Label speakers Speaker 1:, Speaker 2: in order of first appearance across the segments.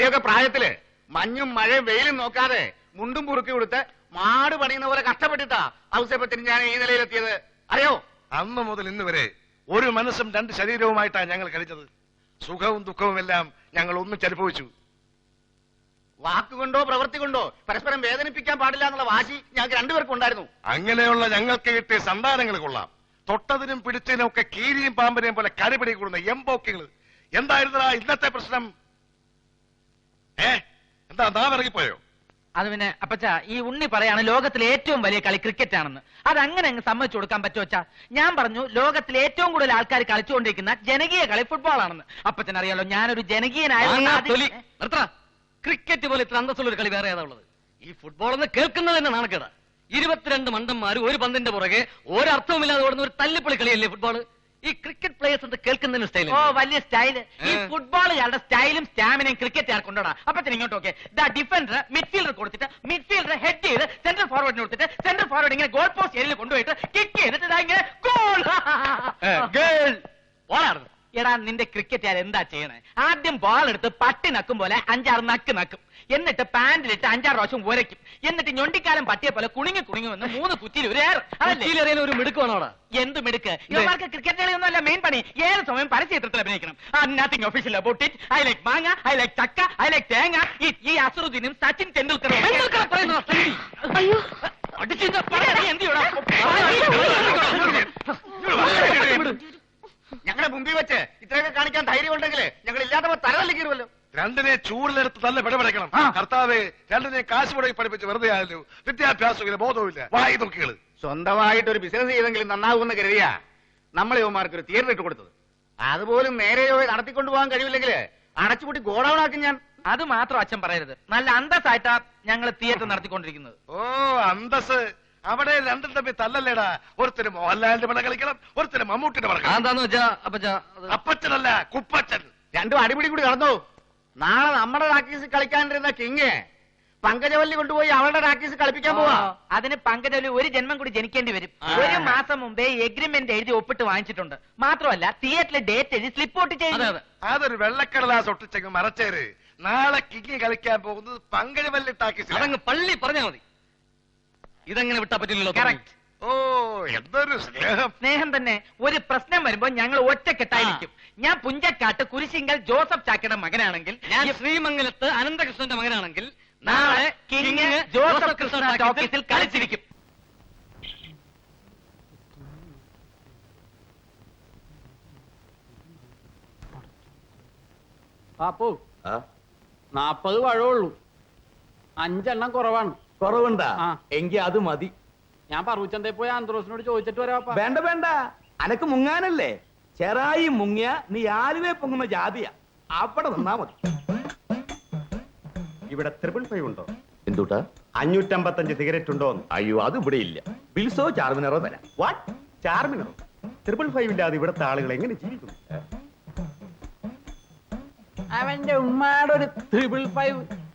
Speaker 1: നിന്റെയൊക്കെ പ്രായത്തില് മഞ്ഞും മഴയും വെയിലും നോക്കാതെ മുണ്ടും പുറുക്കി കൊടുത്ത് മാട് പണിയുന്ന പോലെ കഷ്ടപ്പെട്ടിട്ടാ ഔസേപ്പത്തിന് ഞാൻ ഈ നിലയിലെത്തിയത്. അറിയോ?
Speaker 2: അന്ന് മുതൽ ഇന്ന് വരെ ഒരു മനസ്സും രണ്ട് ശരീരവുമായിട്ടാണ് ഞങ്ങൾ കഴിച്ചത്. സുഖവും ദുഃഖവും എല്ലാം ഞങ്ങൾ ഒന്നിച്ചനുഭവിച്ചു.
Speaker 1: വാക്കുകൊണ്ടോ പ്രവൃത്തി കൊണ്ടോ പരസ്പരം വേദനിപ്പിക്കാൻ പാടില്ല എന്നുള്ള വാശി ഞങ്ങൾക്ക് രണ്ടുപേർക്കും ഉണ്ടായിരുന്നു.
Speaker 2: അങ്ങനെയുള്ള ഞങ്ങൾക്ക് കിട്ടിയ സന്താനങ്ങൾ കൊള്ളാം. തൊട്ടതിനും പിടിച്ചതിനും ഒക്കെ കീരിയും പാമ്പിനെയും പോലെ കരപിടി കൂടുന്ന എംബോക്കികൾ. എന്തായിരുന്നടാ ഇന്നത്തെ പ്രശ്നം? എന്താ നാം ഇറങ്ങിപ്പോയോ?
Speaker 3: അത് പിന്നെ അപ്പച്ച, ഈ ഉണ്ണി പറയാണ് ലോകത്തിലെ ഏറ്റവും വലിയ കളി ക്രിക്കറ്റ് ആണെന്ന്. അത് അങ്ങനെ അങ്ങ് സമ്മതിച്ചു കൊടുക്കാൻ പറ്റുമോ? ഞാൻ പറഞ്ഞു ലോകത്തിലെ ഏറ്റവും കൂടുതൽ ആൾക്കാർ കളിച്ചുകൊണ്ടിരിക്കുന്ന ജനകീയ കളി ഫുട്ബോൾ ആണെന്ന്. അപ്പച്ചൻ അറിയാലോ ഞാനൊരു ജനകീയനായ
Speaker 4: ക്രിക്കറ്റ് പോലെ ഇത്ര അന്തസ്സുള്ള ഒരു കളി വേറെ ഏതാ ഉള്ളത്? ഈ ഫുട്ബോൾ എന്ന് കേൾക്കുന്നത് തന്നെ നാണക്കേടാ. 22 മണ്ടന്മാര് ഒരു പന്തിന്റെ പുറകെ ഒരർത്ഥവുമില്ലാതെ ഓടുന്ന ഒരു തല്ലിപ്പൊളി കളിയല്ലേ ഫുട്ബോൾ? ഈ ക്രിക്കറ്റ് പ്ലേയേഴ്സ് എന്ന് കേൾക്കുന്നതിന് സ്റ്റൈൽ.
Speaker 3: ഓ വലിയ സ്റ്റൈല്. ഈ ഫുട്ബോളുകാരുടെ സ്റ്റൈലും സ്റ്റാമിനയും ക്രിക്കറ്റ് ആർക്കൊണ്ടോടാ? അപ്പച്ചൻ ഇങ്ങോട്ട് നോക്കേ. ഡിഫൻഡർ മിഡ്ഫീൽഡർ കൊടുത്തിട്ട് മിഡ്ഫീൽഡർ ഹെഡ് ചെയ്ത് സെൻട്രൽ ഫോർവേഡിന് കൊടുത്തിട്ട് സെൻട്രൽ ഫോർവേഡ് ഇങ്ങനെ ഗോൾ പോസ്റ്റ് ഏരിയയിൽ കൊണ്ടുപോയിട്ട് കിക്ക് ചെയ്തിട്ട് ഇങ്ങനെ ഗോൾ. എടാ നിന്റെ ക്രിക്കറ്റുകാർ എന്താ ചെയ്യണേ? ആദ്യം ബോൾ എടുത്ത് പട്ടി നക്കും പോലെ 5-6 നക്ക് നക്കും. എന്നിട്ട് പാന്റിലിട്ട് 5-6 പ്രാവശ്യം ഉരയ്ക്കും. എന്നിട്ട് ഞൊണ്ടിക്കാലം പട്ടിയെ പോലെ കുണുങ്ങി കുണുങ്ങി വന്ന് 3 കുറ്റിയിൽ ഒരു മിടുക്കണോടാ. എന്ത് മിടുക്ക്? ഇവർക്ക് ക്രിക്കറ്റ് കളിയൊന്നും അല്ല മെയിൻ പണി. ഏത് സമയം പരസ്യചിത്രത്തിൽ അഭിനയിക്കണം. Nothing official about it. I like മാങ്ങ, ഐ ലൈക്ക് ചക്ക, ഐ ലൈക്ക് തേങ്ങ. ഈ അസറുദ്ദീനും സച്ചിൻ ടെണ്ടുൽക്കറും
Speaker 1: ഞങ്ങളുടെ മുമ്പിൽ വെച്ച് ഇത്രയൊക്കെ കാണിക്കാൻ ധൈര്യം ഉണ്ടെങ്കിൽ ഞങ്ങൾ ഇല്ലാത്തപ്പോ തലതല്ലി കീറുമല്ലോ.
Speaker 2: രണ്ടിനെ ചൂടിലെടുത്ത് തന്നെ പിടപെടക്കണം. കർത്താവേ, രണ്ടിനെ കാശ് മുടക്കി പഠിപ്പിച്ച് വെറുതെ ആയല്ലോ. വിദ്യാഭ്യാസവും ബോധവുമില്ല. വായി നോക്കികള്
Speaker 1: സ്വന്തമായിട്ട് ഒരു ബിസിനസ് ചെയ്തെങ്കിലും നന്നാകുമെന്ന് കരുതിയാ നമ്മൾ യുവമാർക്ക് ഒരു തിയേറ്റർ ഇട്ട് കൊടുത്തത്. അതുപോലും നേരെയോ നടത്തിക്കൊണ്ടുപോകാൻ കഴിയില്ലെങ്കിൽ അടച്ചുപൂട്ടി ഗോഡൌൺ ആക്കും ഞാൻ.
Speaker 3: അത് മാത്രം അച്ഛൻ പറയരുത്. നല്ല അന്തസ്സായിട്ടാ ഞങ്ങൾ തിയേറ്റർ നടത്തിക്കൊണ്ടിരിക്കുന്നത്.
Speaker 2: ഓ അന്തസ്. അവിടെ രണ്ടും തമ്മിൽ തല്ലല്ലേടാ. ഒരുത്തര് മോഹൻലാലിന്റെ പടം കളിക്കണം, ഒരുത്തര് മമ്മൂട്ടിന്റെ പടം.
Speaker 4: എന്താന്ന് വെച്ചാ
Speaker 2: അപ്പച്ചനല്ല കുപ്പച്ചൻ.
Speaker 1: രണ്ടും അടിപിടി കൂടി നടന്നു. നാളെ നമ്മുടെ ടാക്കീസ് കളിക്കാനിരുന്ന കിങ് പങ്കജവല്ലി കൊണ്ടുപോയി അവളുടെ ടാക്കീസ് കളിപ്പിക്കാൻ പോവാ.
Speaker 3: അതിന് പങ്കജവല്ലി ഒരു ജന്മം കൂടി ജനിക്കേണ്ടി വരും. 1 മാസം മുമ്പേ എഗ്രിമെന്റ് എഴുതി ഒപ്പിട്ട് വാങ്ങിച്ചിട്ടുണ്ട്. മാത്രമല്ല തിയേറ്ററിൽ ഡേറ്റ് എഴുതി സ്ലിപ്പ് ഔട്ട് ചെയ്തു.
Speaker 2: അതൊരു വെള്ളക്കടലാസ് ഒട്ടിച്ചെങ്കിൽ മറച്ചേര്. നാളെ കിങ് കളിക്കാൻ പോകുന്നത് പങ്കജവല്ലി ടാക്കീസ്.
Speaker 4: അതങ്ങ് പള്ളി പറഞ്ഞാൽ മതി. ഇതെങ്ങനെ വിട്ടാ പറ്റില്ലല്ലോ.
Speaker 2: ഓ എന്തൊരു സ്നേഹം.
Speaker 3: സ്നേഹം തന്നെ. ഒരു പ്രശ്നം വരുമ്പോ ഞങ്ങൾ ഒറ്റക്കെട്ടായിരിക്കും. ഞാൻ പുഞ്ചക്കാട്ട് കുരിശിങ്കൽ ജോസഫ് ചാക്കയുടെ മകനാണെങ്കിൽ,
Speaker 4: ഞാൻ ശ്രീമംഗലത്ത് അനന്തകൃഷ്ണന്റെ മകനാണെങ്കിൽ
Speaker 3: നാളെ കിങ് ജോസഫ് കൃഷ്ണ ടോക്കീസിൽ കളിച്ചിരിക്കും.
Speaker 5: പാപ്പു 40 പഴമുള്ളൂ. 5 എണ്ണം കുറവാണ്.
Speaker 6: കുറവുണ്ടാ? എങ്കി അത് മതി.
Speaker 5: ഞാൻ പറൂച്ചന്തേ പോയി ആന്ത്രോസിനോട് ചോദിച്ചിട്ട് വരാപ്പാ.
Speaker 6: വേണ്ട വേണ്ട, അനക്ക് മുങ്ങാനല്ലേ. ചെറായി മുങ്ങിയ നീ ആലുവേ പൊങ്ങുന്ന ജാതിയാ. അവിടെ നിന്നാ മതി.
Speaker 7: ഇവിടെ 555 ഉണ്ടോ?
Speaker 6: എന്തുട്ടാ?
Speaker 7: 555 സിഗരറ്റ് ഉണ്ടോ?
Speaker 6: അയ്യോ അത് ഇവിടെ ഇല്ല. ബിൽസോ ചാർമിനറോ തരാം.
Speaker 7: വാട്ട്? ചാർമിനറോ? 555 ഇല്ലാതെ ഇവിടുത്തെ ആളുകൾ എങ്ങനെ ജീവിക്കുന്നു?
Speaker 5: അവന്റെ ഉമ്മാടെ ഒരു 555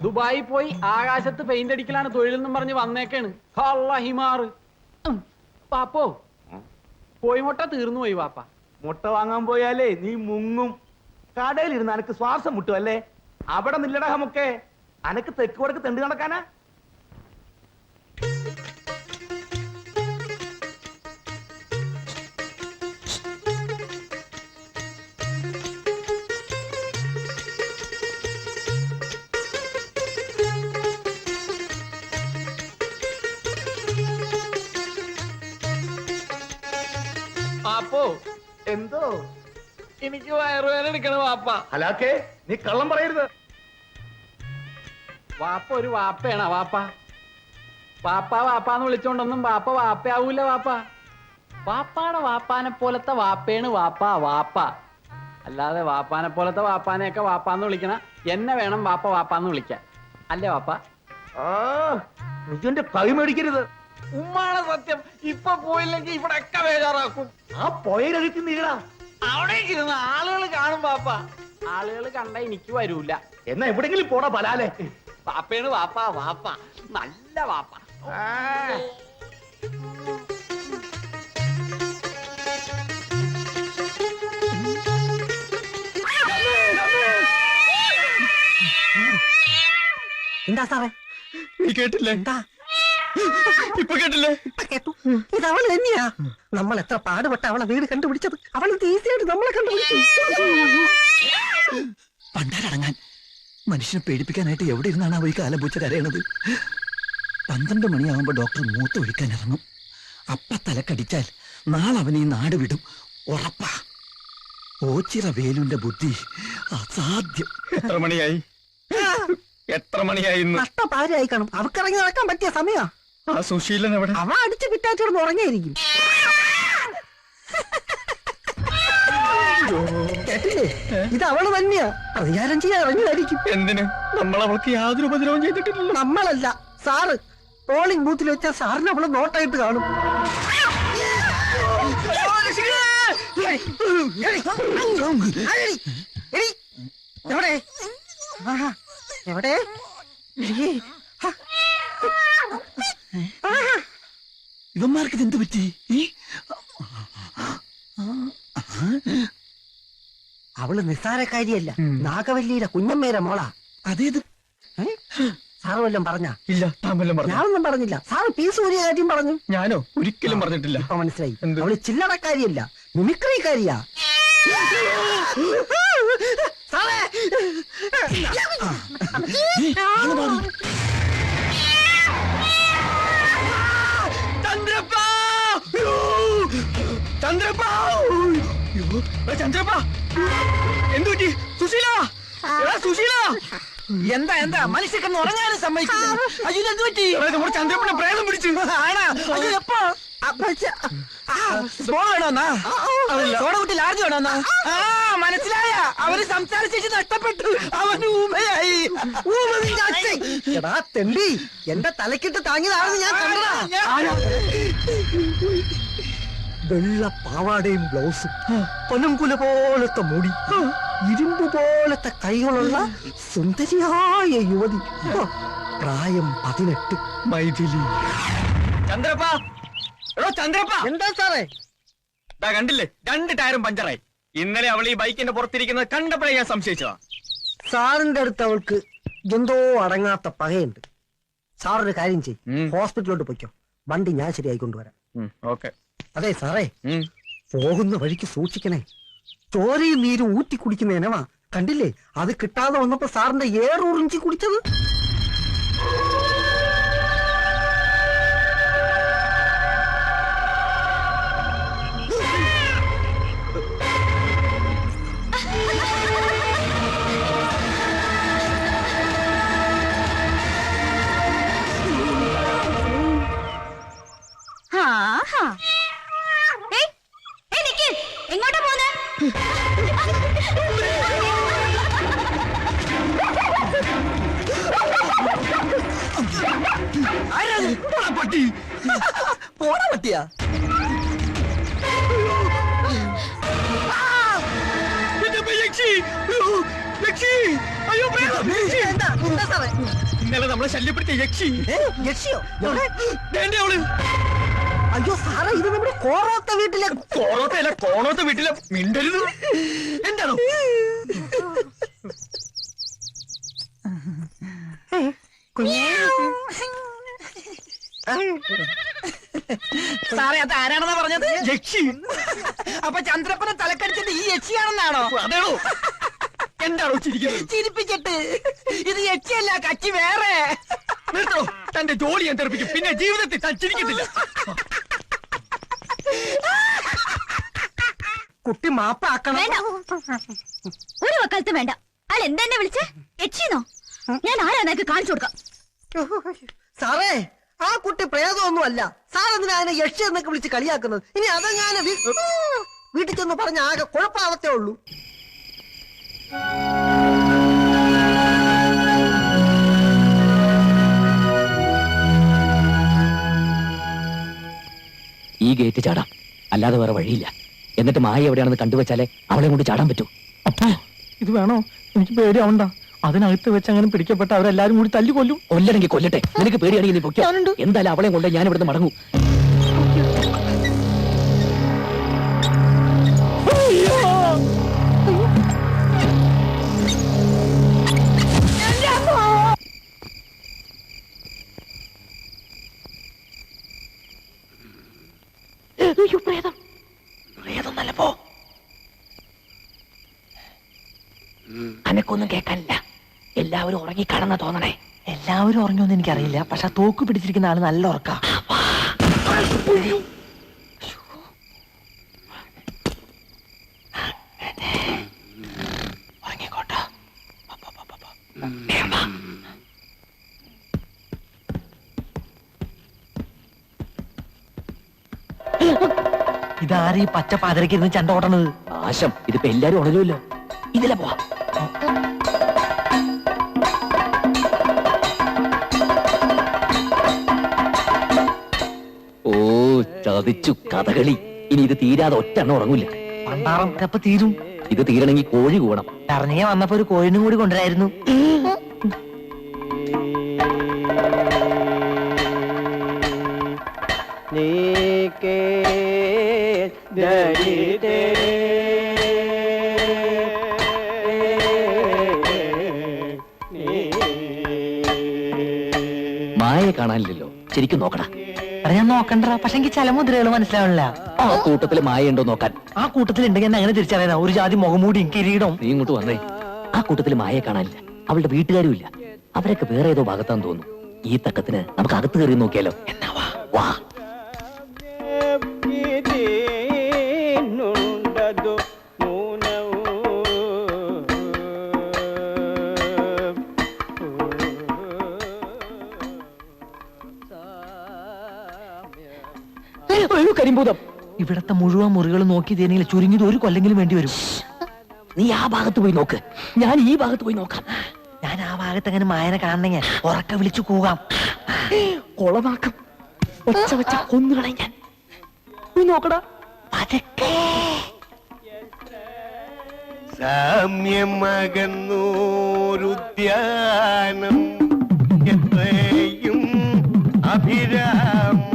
Speaker 5: ദുബായി പോയി ആകാശത്ത് പെയിന്റ് അടിക്കലാണ് തൊഴിലെന്നും പറഞ്ഞ് വന്നേക്കാണ്. ഹിമാറ്. പാപ്പോ കോഴിമുട്ട തീർന്നു പോയി പാപ്പ.
Speaker 6: മുട്ട വാങ്ങാൻ പോയാലേ നീ മുങ്ങും. കടയിലിരുന്ന് അനക്ക് ശ്വാസം മുട്ടുമല്ലേ? അവിടെ നില്ലട നമുക്ക്. അനക്ക് തെക്ക് വടക്ക് തെണ്ട് നടക്കാനാ?
Speaker 5: പാപ്പോ
Speaker 6: എന്തോ?
Speaker 5: എനിക്ക് വയറുവേദന എടുക്കണ വാപ്പ.
Speaker 6: ഹലാക്കേ, നീ കള്ളം പറയരുത്.
Speaker 5: വാപ്പ ഒരു വാപ്പയാണ് വാപ്പ. വാപ്പ വാപ്പാന്ന് വിളിച്ചോണ്ടൊന്നും വാപ്പ വാപ്പയാവൂല വാപ്പ. വാപ്പാടെ വാപ്പാനെ പോലത്തെ വാപ്പയാണ് വാപ്പ വാപ്പ. അല്ലാതെ വാപ്പാനെ പോലത്തെ വാപ്പാനെയൊക്കെ വാപ്പാന്ന് വിളിക്കണ എന്നെ വേണം വാപ്പ വാപ്പാന്ന് വിളിക്കാൻ. അല്ലേ വാപ്പ?
Speaker 6: നീ എന്റെ കൈ മേടിക്കരുത്.
Speaker 5: ഉമ്മാണ് സത്യം. ഇപ്പൊ പോയില്ലെങ്കിൽ ഇവിടെ ഒക്കെ ബേജാറാക്കും.
Speaker 6: ആ പോയരഴുത്തി നീടാ.
Speaker 5: അവിടേക്ക് ഇരുന്ന് ആളുകൾ കാണും പാപ്പ. ആളുകൾ കണ്ട എനിക്ക് വരൂല.
Speaker 6: എന്നാ എവിടെങ്കിലും പോടാ ബലാലെ.
Speaker 5: വാപ്പയാണ് വാപ്പ വാപ്പ. നല്ല വാപ്പ.
Speaker 8: എന്താ സാറേ?
Speaker 7: നീ കേട്ടില്ലേ?
Speaker 8: എന്താ
Speaker 7: ഇപ്പൊ കേട്ടില്ലേ?
Speaker 8: കേട്ടു? ഇത് അവൾ തന്നെയാ. നമ്മൾ എത്ര പാടുപെട്ട അവളെ വീട് കണ്ടുപിടിച്ചത്. അവൾ ഇത് ഈസിയായിട്ട് നമ്മളെ കണ്ടുപിടിച്ചു.
Speaker 9: പണ്ടാരടങ്ങാൻ മനുഷ്യനെ പേടിപ്പിക്കാനായിട്ട് എവിടെ ഇരുന്നാണ് ഈ കാലം പൂച്ച കരയണത്? 12 മണിയാവുമ്പോ ഡോക്ടർ മൂത്ത് ഒഴിക്കാൻ ഇറങ്ങും. അപ്പ തലക്കടിച്ചാൽ നാളെ അവൻ ഈ നാട് വിടും, ഉറപ്പാ. ഓച്ചിറ വേലുന്റെ ബുദ്ധി അസാധ്യം.
Speaker 7: എത്ര മണിയായി? എത്ര മണിയായി?
Speaker 8: നഷ്ടപാരായി കാണും. അവക്കിറങ്ങി നടക്കാൻ പറ്റിയ സമയാ.
Speaker 7: ആ സുശീലൻ എവിടെ?
Speaker 8: അവ അടിച്ച് പിറ്റാച്ചിടന്ന് ഉറങ്ങിയിരിക്കും. കേട്ടില്ലേ? ഇത് അവള് തന്നെയാ. പ്രതികാരം ചെയ്യാൻ ഇറങ്ങിയായിരിക്കും.
Speaker 7: എന്തിന്? നമ്മൾ അവൾക്ക് യാതൊരു ഉപദ്രവം ചെയ്തിട്ടില്ലല്ലോ.
Speaker 8: നമ്മളല്ല, സാറ്. പോളിംഗ് ബൂത്തിൽ വെച്ചാൽ സാറിന് അവള് നോട്ടായിട്ട് കാണും. എവിടെ? എവിടെ?
Speaker 9: ഇവന്മാർക്ക് ഇതെന്ത് പറ്റി?
Speaker 8: അവള് നിസ്സാരക്കാരിയല്ല, നാഗവല്ലിയുടെ കുഞ്ഞമ്മേരെ മോളാ.
Speaker 9: അതേത്?
Speaker 8: സാറ് വല്ലതും പറഞ്ഞ?
Speaker 7: ഇല്ല, താൻ വല്ലതും പറഞ്ഞു?
Speaker 8: ഞാനൊന്നും പറഞ്ഞില്ല. സാറ് പി സൂര്യ കാര്യം പറഞ്ഞു.
Speaker 7: ഞാനോ? ഒരിക്കലും പറഞ്ഞിട്ടില്ല.
Speaker 8: ഇപ്പൊ മനസ്സിലായി.
Speaker 7: എന്ത്?
Speaker 8: അവള് ചില്ലറക്കാരിയല്ല, മിമിക്രിക്കാരിയാ. സാറേ!
Speaker 7: ചന്ദ്രപ്പാ! ചന്ദ്രപ്പാ! ചന്ദ്രപ്പാ! എന്തു പറ്റി? സുശീല! സുശീല!
Speaker 8: എന്താ എന്താ മനുഷ്യ കിടന്ന് ഉറങ്ങാനും സമ്മതിക്കില്ല. അയ്യോ, എന്ത് പറ്റി?
Speaker 7: നമ്മുടെ ചന്ദ്രപ്പനെ പ്രേതം പിടിച്ചു.
Speaker 8: ആണാ? അയ്യോ, എപ്പോ? സോഡകുട്ടി ലാർജ് വേണോന്നാ? മനസ്സിലായ? അവര് സംസാരിച്ചു നഷ്ടപ്പെട്ടു. അവന് ഊമയായി. എടാ തെണ്ടി, എന്റെ തലക്കിട്ട് താങ്ങിയതാണെന്ന് ഞാൻ കണ്ടതാ. വെള്ള പാവാടയും ബ്ലൗസും, പനങ്കുല പോലത്തെ മുടി, ഇരുമ്പ് പോലത്തെ കൈകളുള്ള സുന്ദരിയായ യുവതി. പ്രായം 18.
Speaker 7: മൈഥിലി. ചന്ദ്രപ്പാ! എടോ ചന്ദ്രപ്പാ!
Speaker 8: എന്താ സാറേ?
Speaker 7: കണ്ടില്ലേ, 2 ടയറും പഞ്ചറായി. ഇന്നലെ അവൾ ഈ ബൈക്കിന്റെ പുറത്തിരിക്കുന്നത് കണ്ടപ്പോഴേ ഞാൻ സംശയിച്ചതാ.
Speaker 8: സാറിന്റെ അടുത്ത് അവൾക്ക് എന്തോ അടങ്ങാത്ത പകയുണ്ട്. സാറൊരു കാര്യം ചെയ്യും, ഹോസ്പിറ്റലിലോട്ട് പൊയ്ക്കോ. വണ്ടി ഞാൻ ശരിയായി കൊണ്ടുവരാം.
Speaker 7: ഓക്കെ.
Speaker 8: അതെ സാറേ, പോകുന്ന വഴിക്ക് സൂക്ഷിക്കണേ. ചോരയും നീരും ഊറ്റി കുടിക്കുന്ന ഇനവാ. കണ്ടില്ലേ, അത് കിട്ടാതെ വന്നപ്പോ സാറിന്റെ ഏറുറിഞ്ചി കുടിച്ചത്.
Speaker 10: എങ്ങോട്ടാ പോന്നെ?
Speaker 7: പട്ടി!
Speaker 8: പോണ പറ്റിയാ? എന്താ സാറേ?
Speaker 7: ഇന്നലെ നമ്മളെ ശല്യപ്പെടുത്തിയ യക്ഷി.
Speaker 8: യക്ഷിയോ?
Speaker 7: അവള്.
Speaker 8: അയ്യോ സാറേ, ഇത് നമ്മുടെ കോറോത്ത വീട്ടിലെ.
Speaker 7: കോറോത്തല്ല, കോണോത്ത വീട്ടിലെ. മിണ്ടരുത്. എന്താണോ?
Speaker 8: സാറേ, അത് ആരാണെന്നാ പറഞ്ഞത്?
Speaker 7: യക്ഷി.
Speaker 8: അപ്പൊ ചന്ദ്രപ്പനെ തലക്കടിച്ചത് ഈ യക്ഷിയാണെന്നാണോ?
Speaker 7: അതേണോ? എന്താണോ ചിരിക്കുന്നത്?
Speaker 8: ചിരിപ്പിച്ചിട്ട്. ഇത് യക്ഷിയല്ല, കച്ചി വേറെ.
Speaker 7: നിർത്തോ, തന്റെ ജോലി ഞാൻ തെറിപ്പിക്കും. പിന്നെ ജീവിതത്തിൽ താൻ ചിരിക്കത്തില്ല.
Speaker 8: കുട്ടി മാപ്പാക്കണം.
Speaker 10: വേണ്ട, ഒരു വക്കാലത്തും വേണ്ട. അയാൾ എന്തെന്നെ വിളിച്ചേ? യക്ഷിന്നോ? ഞാൻ ആരാന്നൊക്കെ കാണിച്ചു കൊടുക്കാം.
Speaker 8: സാറേ, ആ കുട്ടി പ്രേതമൊന്നും അല്ല. സാർ എന്തിനാ അതിനെ യക്ഷി എന്നൊക്കെ വിളിച്ച് കളിയാക്കുന്നത്? ഇനി അതെങ്ങാനും വീട്ടിൽ ചെന്ന് പറഞ്ഞ ആകെ കുഴപ്പാവത്തേ ഉള്ളൂ.
Speaker 11: ഈ ഗേറ്റ് ചാടാം, അല്ലാതെ വേറെ വഴിയില്ല. എന്നിട്ട് മായ എവിടെയാണെന്ന് കണ്ടുവച്ചാലേ അവളെ കൊണ്ട് ചാടാൻ പറ്റൂ.
Speaker 7: അപ്പോ ഇത് വേണോ? എനിക്ക് പേടിയാവണ്ട. അതിനകത്ത് വെച്ച് അങ്ങനെ പിടിക്കപ്പെട്ട അവരെല്ലാരും കൂടി തല്ലി കൊല്ലും.
Speaker 11: കൊല്ലണെങ്കിൽ കൊല്ലട്ടെ. നിനക്ക് പേടിയാണെങ്കിൽ നീ പൊയ്ക്കോ. എന്തായാലും അവളെ കൊണ്ട് ഞാൻ ഇവിടുന്ന് മടങ്ങൂ. പ്രേതം പ്രേതം നല്ല പോ. അനക്കൊന്നും കേൾക്കാനില്ല. എല്ലാവരും ഉറങ്ങിക്കാണെന്നാ തോന്നണേ.
Speaker 8: എല്ലാവരും ഉറങ്ങിയൊന്നും എനിക്കറിയില്ല, പക്ഷെ തോക്ക് പിടിച്ചിരിക്കുന്ന ആള് നല്ല ഉറക്കാ.
Speaker 11: ഉറങ്ങിക്കോട്ടോ.
Speaker 8: ഇതാരീ പച്ച പാതിരക്കിരുന്ന് ചണ്ട ഓട്ടണത്?
Speaker 11: നാശം, ഇതിപ്പോ എല്ലാരും ഉണരുമല്ലോ. ഇതിലെ പോവാ. ഓ ചതിച്ചു കഥകളി. ഇനി ഇത് തീരാതെ ഒറ്റെണ്ണം ഉറങ്ങൂല.
Speaker 8: പണ്ടാറം എപ്പ തീരും?
Speaker 11: ഇത് തീരണമെങ്കിൽ കോഴി കൂടണം.
Speaker 8: ഇറങ്ങിയ വന്നപ്പോ ഒരു കോഴിനും കൂടി കൊണ്ടുവരായിരുന്നു.
Speaker 11: മായയെ കാണാനില്ലല്ലോ. ശരിക്കും നോക്കടാ.
Speaker 8: ഞാൻ നോക്കണ്ട, പക്ഷെ എനിക്ക് ചില മുദ്രകൾ മനസ്സിലാവണില്ല.
Speaker 11: ആ കൂട്ടത്തില് മായ ഉണ്ടോ നോക്കാൻ.
Speaker 8: ആ കൂട്ടത്തിൽ ഉണ്ടെങ്കിൽ എന്നെ അങ്ങനെ തിരിച്ചറിയാനാ? ഒരു ജാതി മുഖമൂടിയും കിരീടം.
Speaker 11: നീ ഇങ്ങോട്ട് വന്നേ. ആ കൂട്ടത്തില് മായയെ കാണാനില്ല. അവളുടെ വീട്ടുകാരും ഇല്ല. അവരൊക്കെ വേറെ ഏതോ ഭാഗത്താന്ന് തോന്നുന്നു. ഈ തക്കത്തിന് നമുക്ക് അകത്ത് കയറി നോക്കിയാലോ? എന്നാ വാ വാ. കരിമ്പൂതം.
Speaker 8: ഇവിടത്തെ മുഴുവൻ മുറികൾ നോക്കി തേനെങ്കിൽ ചുരുങ്ങിയത് ഒരു കൊല്ലെങ്കിലും വേണ്ടി വരും.
Speaker 11: നീ ആ ഭാഗത്ത് പോയി നോക്ക്, ഞാൻ ഈ ഭാഗത്ത് പോയി നോക്കാം.
Speaker 8: ഞാൻ ആ ഭാഗത്ത് അങ്ങനെ മായനെ കാണണമെങ്കിൽ ഉറക്കെ വിളിച്ചു കൂകാം.
Speaker 11: കൊളമാക്കം. ഒച്ച വെച്ച കൊന്നുകളെ ഞാൻ. നീ നോക്കടാ.
Speaker 8: പതുക്കെ.
Speaker 2: സാമ്യമകന്നൂരുദ്യാനം എത്രയും അഭിരാമം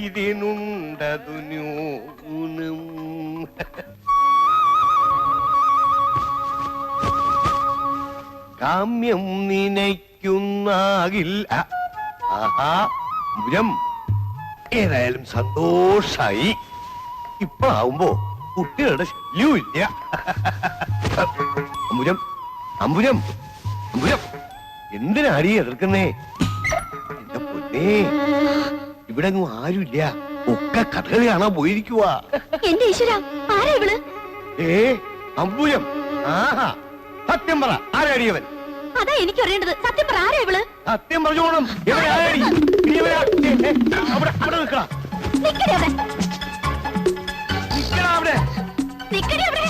Speaker 2: ഇതിനുണ്ടതു ന്യൂനം. കാമ്യം നിനയ്ക്കുന്നാകിൽ ആഹാ മുരം. ഏതായാലും സന്തോഷായി. ഇപ്പൊ ആവുമ്പോ കുട്ടികളുടെ ശല്യവും ഇല്ല. അമ്പുരം അമ്പുരം അമ്പുരം, എന്തിനാടി എതിർക്കുന്നേ? എന്റെ പൊന്നേ, ഇവിടെ ഒന്നും ആരുമില്ല. ഒക്കെ കഥകളി കാണാൻ പോയിരിക്കുക.
Speaker 10: എന്റെ ഈശ്വര, ആരാ ഇവള്?
Speaker 2: അമ്പുരം. ആഹാ, സത്യം പറ, ആരാടിയവൻ?
Speaker 10: അതാ എനിക്ക് അറിയേണ്ടത്. സത്യം പറ, ആരാ ഇവള്?
Speaker 2: സത്യം പറഞ്ഞോണം. അവിടെ നിൽക്കടാ.
Speaker 10: നിക്കടി അവിടെ.
Speaker 2: നിൽക്കടാ അവിടെ.
Speaker 10: നിക്കടി അവിടെ.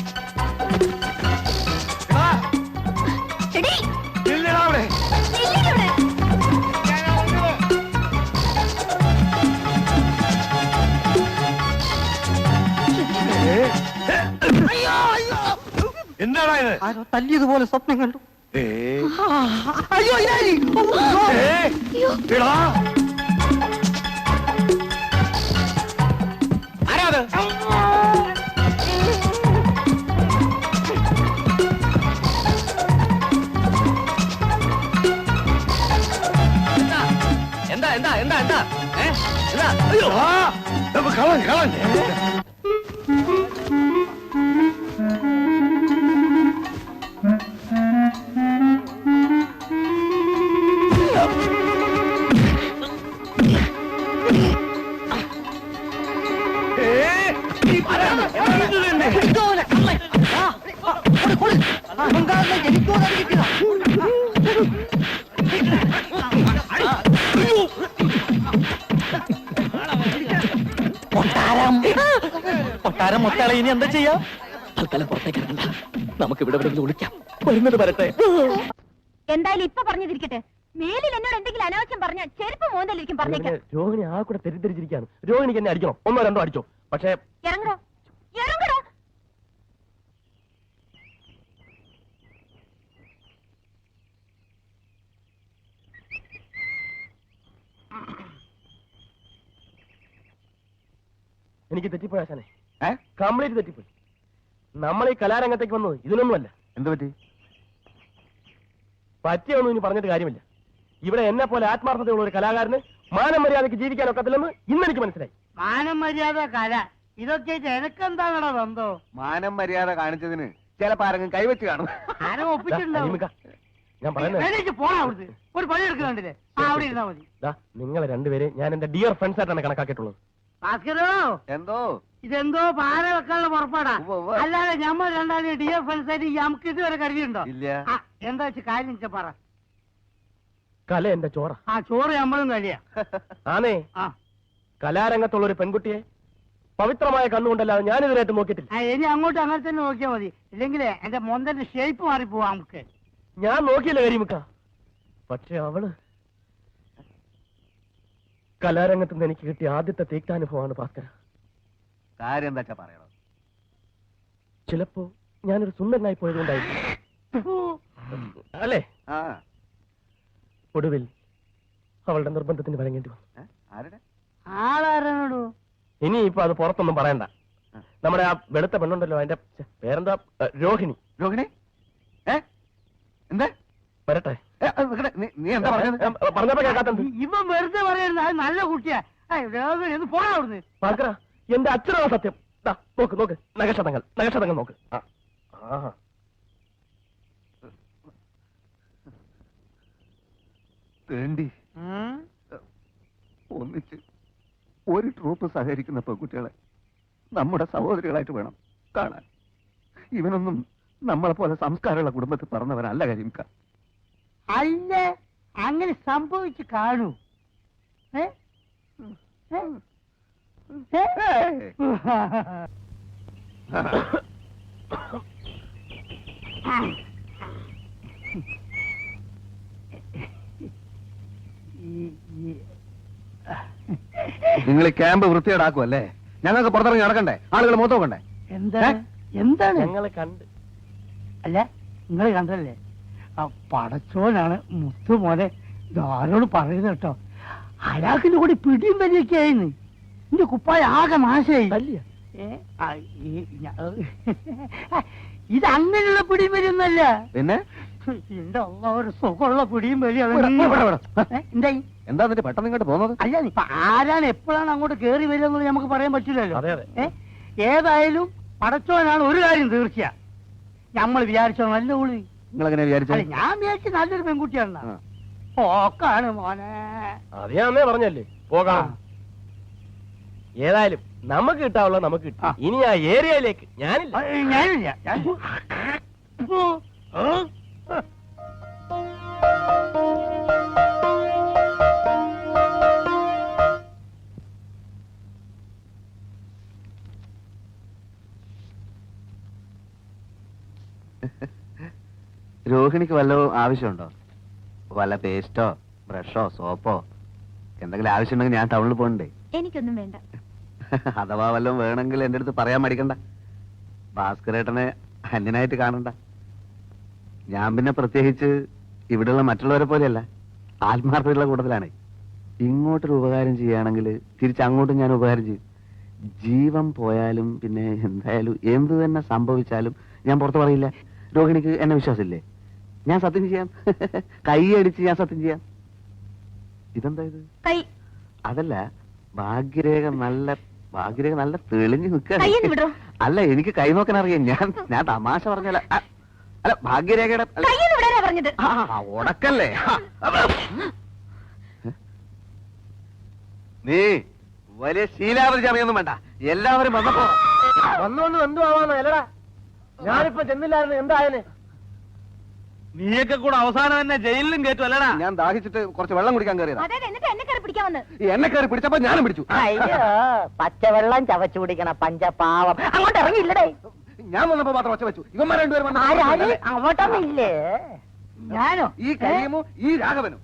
Speaker 10: എടീ,
Speaker 2: നില്ലടാ അവിടെ.
Speaker 10: നില്ലടി അവിടെ.
Speaker 2: എന്താടാ ഇത്?
Speaker 8: തല്ലിയതുപോലെ സ്വപ്നം കണ്ടു.
Speaker 10: അയ്യോ, ഇതാരി.
Speaker 2: എടാ,
Speaker 7: ആരാത്?
Speaker 4: എന്താ എന്താ എന്താ എന്താ എന്താ?
Speaker 2: അയ്യോ, കളൻ കളൻ.
Speaker 8: കൊട്ടാരം മൊത്തളെ ഇനി എന്താ ചെയ്യാ?
Speaker 11: തൽക്കാലം പുറത്തേക്ക് ഇറങ്ങണ്ട. നമുക്ക് ഇവിടെ എവിടെയെങ്കിലും വിളിക്കാം. വരുന്നത് വരട്ടെ.
Speaker 10: എന്തായാലും ഇപ്പൊ പറഞ്ഞതിരിക്കട്ടെ. മേലിൽ എന്നോട് എന്തെങ്കിലും അനാവശ്യം പറഞ്ഞാൽ ചെരുപ്പ് മോന്തലിരിക്കും. പറഞ്ഞേക്കാം.
Speaker 6: രോഹിണി ആ കൂടെ തെറ്റിദ്ധരിച്ചിരിക്കുകയാണ്. രോഹിണിക്ക് എന്നെ അടിക്കണം, ഒന്നോ രണ്ടോ അടിച്ചോ. പക്ഷേ
Speaker 10: ഇറങ്ങടോ, ഇറങ്ങടോ.
Speaker 6: എനിക്ക് തെറ്റിപ്പോയി ആശാനെ, കംപ്ലീറ്റ് തെറ്റിപ്പോയി. നമ്മൾ ഈ കലാരംഗത്തേക്ക് വന്നത് ഇതിനൊന്നുമല്ല.
Speaker 2: എന്ത് പറ്റി?
Speaker 6: പറ്റിയൊന്നും ഇനി പറഞ്ഞിട്ട് കാര്യമില്ല. ഇവിടെ എന്നെ പോലെ ആത്മാർത്ഥതയുള്ള ഒരു കലാകാരന് മാനം മര്യാദയ്ക്ക് ജീവിക്കാൻ ഒക്കത്തില്ലെന്ന് ഇന്നെനിക്ക് മനസ്സിലായി.
Speaker 8: മാനം മര്യാദ കല ഇതൊക്കെ എനക്കെന്താണോ ബന്ധോ?
Speaker 6: മാനം മര്യാദ കാണിച്ചതിന് ചിലപ്പോ ആരെങ്കിലും കൈവച്ച് കാണും.
Speaker 8: ആരും ഒപ്പിച്ചിട്ടുണ്ടാവും.
Speaker 6: ഞാൻ പറയുന്നത്
Speaker 8: പോണാ അവിടുന്ന് ഒരു പണി എടുക്കുന്നുണ്ടല്ലേ? അവിടെ ഇരുന്നാ മതി.
Speaker 6: നിങ്ങളെ രണ്ടുപേരെ ഞാൻ എന്റെ ഡിയർ ഫ്രണ്ട്സ് ആയിട്ടാണ് കണക്കാക്കിയിട്ടുള്ളത്.
Speaker 8: ഭാസ്കരോ,
Speaker 6: എന്തോ
Speaker 8: ഇതെന്തോ പാര വെക്കാനുള്ള പുറപ്പാടാ. അല്ലാതെ ഞമ്മ രണ്ടാളും ഡിയർ ഫ്രണ്ട്സ് ആയിട്ട് നമുക്ക് ഇതുവരെ കരുതിയുണ്ടോ?
Speaker 6: ഇല്ല.
Speaker 8: എന്താ വെച്ചാ കാര്യം വെച്ചാ പറ.
Speaker 6: കല എന്റെ ചോറ.
Speaker 8: ആ ചോറ് നമ്മളും കളിയാ.
Speaker 6: ആണേ, കലാരംഗത്തുള്ള ഒരു പെൺകുട്ടിയെ പവിത്രമായ കണ്ണുകൊണ്ടല്ലാതെ ഞാൻ ഇതിനായിട്ട് നോക്കിയിട്ടില്ല.
Speaker 8: ഇനി അങ്ങോട്ട് അങ്ങനെ തന്നെ നോക്കിയാൽ മതി. ഇല്ലെങ്കിലേ എന്റെ മൊന്തന്റെ ഷേപ്പ് മാറിപ്പോവാ നമുക്ക്.
Speaker 6: ഞാൻ നോക്കിയില്ല കരിമുക്ക. പക്ഷെ അവള് കലാരംഗത്ത് നിന്ന് എനിക്ക് കിട്ടിയ ആദ്യത്തെ തീക്താനുഭവമാണ് ഭാസ്കര.
Speaker 1: കാര്യം എന്താ പറയണം?
Speaker 6: ചിലപ്പോ ഞാനൊരു സുന്ദരനായി പോയതുകൊണ്ടായിരിക്കും അല്ലേ? ഒടുവിൽ അവളുടെ നിർബന്ധത്തിന് വഴങ്ങേണ്ടി വന്നു.
Speaker 8: ആളാരാണോ?
Speaker 6: ഇനി ഇപ്പൊ അത് പുറത്തൊന്നും പറയണ്ട. നമ്മുടെ ആ വെളുത്ത പെണ്ണുണ്ടല്ലോ, അതിന്റെ പേരെന്താ? രോഹിണി.
Speaker 1: രോഹിണി എന്താ?
Speaker 6: വരട്ടെ.
Speaker 1: നീ എന്താ
Speaker 6: പറഞ്ഞപ്പോ കേൾക്കാത്തത്?
Speaker 8: ഇവൻ വെറുതെ പറയുന്നത് അത് നല്ല കുട്ടിയാ. പോണാ അവിടുന്ന്.
Speaker 6: ഭാസ്കര, എന്റെ അച്ഛനാണ് സത്യം. നോക്ക് നോക്ക്, നഗക്ഷതങ്ങൾ നോക്ക്.
Speaker 1: വേണ്ടി ഒന്നിച്ച് ഒരു ട്രൂപ്പ് സഹകരിക്കുന്ന പെൺകുട്ടികളെ നമ്മുടെ സഹോദരികളായിട്ട് വേണം കാണാൻ. ഇവനൊന്നും നമ്മളെ പോലെ സംസ്കാരമുള്ള കുടുംബത്തിൽ പറഞ്ഞവനല്ല കരിമിക്ക.
Speaker 8: അല്ല, അങ്ങനെ സംഭവിച്ചു കാണൂ.
Speaker 1: നിങ്ങൾ ക്യാമ്പ് വൃത്തിയേടാക്കുമല്ലേ? ഞങ്ങൾക്ക് പുറത്തിറങ്ങി നടക്കണ്ടേ? ആളുകൾ മൊത്തം നോക്കണ്ടേ?
Speaker 8: എന്താണ്
Speaker 6: ഞങ്ങളെ കണ്ട്?
Speaker 8: അല്ല, നിങ്ങൾ കണ്ടല്ലേ? ആ പടച്ചോനാണ് മുത്തു മോനെ ആരോട് പറയുന്നത് കേട്ടോ. അയാൾക്കിന്റെ കൂടി പിടിയും വലിയൊക്കെ ആയിരുന്നു. എന്റെ കുപ്പായ ആകെ നാശമായി. ഇതങ്ങനെയുള്ള പിടിയും വലിയൊന്നല്ല.
Speaker 1: പിന്നെ
Speaker 8: എന്റെ ഒരു സുഖമുള്ള പിടിയും വലിയ. എന്തായി?
Speaker 1: എന്താ പെട്ടെന്ന് ഇങ്ങോട്ട് പോകുന്നത്?
Speaker 8: അല്ല, ഇപ്പൊ ആരാണ് എപ്പോഴാണ് അങ്ങോട്ട് കേറി വരിക എന്നുള്ളത് നമുക്ക് പറയാൻ പറ്റില്ലല്ലോ. ഏതായാലും പടച്ചോനാണ് ഒരു കാര്യം തീർച്ചയാ. നമ്മൾ വിചാരിച്ചോ നല്ല ഉള്ളി.
Speaker 1: നിങ്ങളെങ്ങനെ വിചാരിച്ചു?
Speaker 8: ഞാൻ വിചാരിച്ച നല്ലൊരു പെൺകുട്ടിയാണ്. പോക്കാണ് മോനെ.
Speaker 6: അത് ഞാൻ പറഞ്ഞല്ലേ പോകാം. ഏതായാലും നമുക്ക് കിട്ടാവുള്ള നമുക്ക് കിട്ടാം. ഇനി ആ ഏരിയയിലേക്ക് ഞാനില്ല.
Speaker 1: രോഹിണിക്ക് വല്ല ആവശ്യമുണ്ടോ? വല്ല പേസ്റ്റോ ബ്രഷോ സോപ്പോ എന്തെങ്കിലും ആവശ്യമുണ്ടെങ്കിൽ ഞാൻ ടൗണിൽ പോകണ്ടേ?
Speaker 10: എനിക്കൊന്നും വേണ്ട.
Speaker 1: അഥവാ വല്ലതും വേണമെങ്കിൽ എന്റെ അടുത്ത് പറയാൻ മടിക്കണ്ട. ഭാസ്കരേട്ടനെ അന്യനായിട്ട് കാണണ്ട. ഞാൻ പിന്നെ പ്രത്യേകിച്ച് ഇവിടെയുള്ള മറ്റുള്ളവരെ പോലെയല്ല, ആത്മാർത്ഥതയുള്ള കൂട്ടത്തിലാണ്. ഇങ്ങോട്ടൊരു ഉപകാരം ചെയ്യുകയാണെങ്കിൽ തിരിച്ചങ്ങോട്ടും ഞാൻ ഉപകാരം ചെയ്യും. ജീവൻ പോയാലും പിന്നെ എന്തായാലും എന്ത് തന്നെ സംഭവിച്ചാലും ഞാൻ പുറത്ത് പറയില്ല. രോഹിണിക്ക് എന്നെ വിശ്വാസമില്ലേ? ഞാൻ സത്യം ചെയ്യാം. കൈ അടിച്ച് ഞാൻ സത്യം ചെയ്യാം. ഇതെന്താ ഇത്? അതല്ല, ഭാഗ്യരേഖ നല്ല തെളിഞ്ഞു നിൽക്കുക. അല്ല, എനിക്ക് കൈ നോക്കാൻ അറിയാം. ഞാൻ തമാശ പറഞ്ഞല്ല. അല്ല, ഭാഗ്യരേഖയുടെ ഉടക്കല്ലേ? നീ വലിയ ശീലാവധി ചമയൊന്നും വേണ്ട. എല്ലാവരും വന്നപ്പോ
Speaker 6: വന്നുകൊണ്ട് എന്തുവാന്ന് അല്ലടാ. ഞാനിപ്പോ ചെന്നില്ലായിരുന്നു. എന്തായാലും
Speaker 3: നീയൊക്കെ കൂടെ അവസാനം തന്നെ ജയിലിലും കേട്ടു അല്ലടാ.
Speaker 1: ഞാൻ ദാഹിച്ചിട്ട് കുറച്ച് വെള്ളം കുടിക്കാൻ കയറിയതാ. എന്നെ കയറി പിടിച്ചപ്പോ ഞാനും പിടിച്ചു.
Speaker 8: പച്ചവെള്ളം ചവച്ചു കുടിക്കണ പഞ്ചപാവം അങ്ങോട്ട് ഇറങ്ങിയില്ലടേ.
Speaker 1: ഞാൻ വന്നപ്പോ മാത്രം ഒച്ച വെച്ചു. ഇവന്മാർ രണ്ടുപേരും
Speaker 8: അങ്ങോട്ടൊന്നില്ലേ? ഞാനോ?
Speaker 1: ഈ കരീമും ഈ രാഘവനും.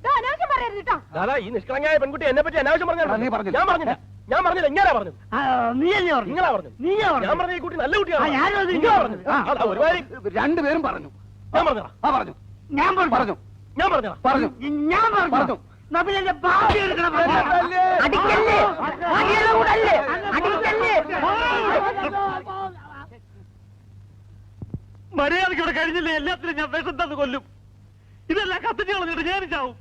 Speaker 6: ദാദാ, ഈ നിഷ്കളങ്കയായ പെൺകുട്ടി എന്നെ പറ്റി അനാവശ്യം പറഞ്ഞു.
Speaker 1: നീ പറഞ്ഞില്ല.
Speaker 6: ഞാൻ പറഞ്ഞില്ല. ഇങ്ങനെ പറഞ്ഞു.
Speaker 8: നീയല്ലേ പറഞ്ഞു?
Speaker 6: നിങ്ങളാ പറഞ്ഞു. ഞാൻ പറഞ്ഞ ഈ കുട്ടി നല്ല കുട്ടിയാണ്.
Speaker 1: രണ്ടുപേരും പറഞ്ഞു.
Speaker 6: ഞാൻ പറഞ്ഞതാ.
Speaker 1: പറഞ്ഞു.
Speaker 8: ഞാൻ
Speaker 1: പറഞ്ഞു.
Speaker 6: ഞാൻ പറഞ്ഞതാ.
Speaker 1: പറഞ്ഞു.
Speaker 8: ഞാൻ പറഞ്ഞു.
Speaker 3: മര്യാദയ്ക്ക് ഇവിടെ കഴിഞ്ഞില്ലേ? എല്ലാത്തിനും ഞാൻ വിഷം തന്നു കൊല്ലും. ഇതെല്ലാം കത്തിച്ച് കളഞ്ഞിട്ട് ഞാൻ ചാവും.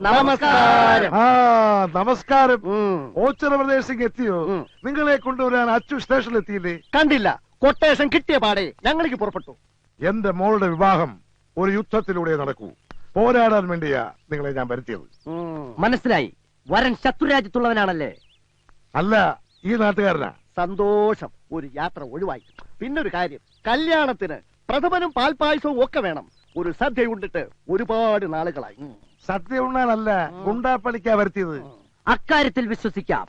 Speaker 6: നമസ്കാരം.
Speaker 2: നമസ്കാരം. ഓച്ചിറ പ്രദേശത്തേക്ക് എത്തിയോ? നിങ്ങളെ കൊണ്ടുവരാൻ അച്ചു സ്റ്റേഷനിൽ എത്തിയില്ലേ?
Speaker 6: കണ്ടില്ല. കൊട്ടേഷൻ കിട്ടിയ പാടെ ഞങ്ങൾക്ക് പുറപ്പെട്ടു.
Speaker 2: എന്റെ മോളുടെ വിവാഹം ഒരു യുദ്ധത്തിലൂടെ നടക്കൂ. പോരാടാൻ വേണ്ടിയാ നിങ്ങളെ ഞാൻ വരുത്തിയത്.
Speaker 6: മനസ്സിലായി. വരൻ ശത്രുരാജ്യത്തുള്ളവനാണല്ലേ?
Speaker 2: അല്ല, ഈ നാട്ടുകാരനാ.
Speaker 6: സന്തോഷം. ഒരു യാത്ര ഒഴിവായി. പിന്നൊരു കാര്യം, കല്യാണത്തിന് പ്രഥമനും പാൽപായസവും ഒക്കെ വേണം. ഒരു സദ്യ ഉണ്ടിട്ട് ഒരുപാട് നാളുകളായി.
Speaker 2: സദ്യ ഉണ്ണാനല്ല, ഗുണ്ടാപ്പണിക്കാ വരുത്തിയത്.
Speaker 6: അക്കാര്യത്തിൽ വിശ്വസിക്കാം.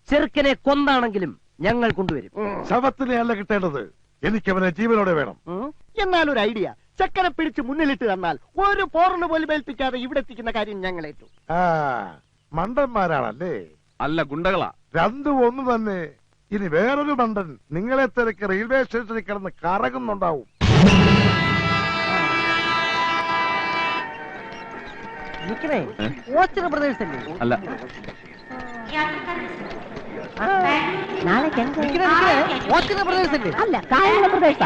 Speaker 6: ചെറുക്കനെ കൊന്നാണെങ്കിലും ഞങ്ങൾ കൊണ്ടുവരും.
Speaker 2: ശവത്തിനെ അല്ല കിട്ടേണ്ടത്, എനിക്കവനെ ജീവനോടെ വേണം.
Speaker 6: എന്നാൽ ഒരു ഐഡിയ, ചെക്കനെ പിടിച്ച് മുന്നിലിട്ട് തന്നാൽ ഒരു പോറിന് പോലും ഏൽപ്പിക്കാതെ ഇവിടെ എത്തിക്കുന്ന കാര്യം ഞങ്ങൾ ഏറ്റു.
Speaker 2: മണ്ടന്മാരാണല്ലേ?
Speaker 7: അല്ല, ഗുണ്ടകളാ.
Speaker 2: രണ്ടും ഒന്ന് തന്നെ. ഇനി വേറൊരു മണ്ടൻ നിങ്ങളെ തിരക്ക് റെയിൽവേ സ്റ്റേഷനിൽ കിടന്ന് കറങ്ങുന്നുണ്ടാവും.
Speaker 6: പ്രദേശല്ലേ?
Speaker 7: അല്ല,
Speaker 6: പ്രദേശല്ലേ?
Speaker 10: അല്ല, കായലുള്ള പ്രദേശ.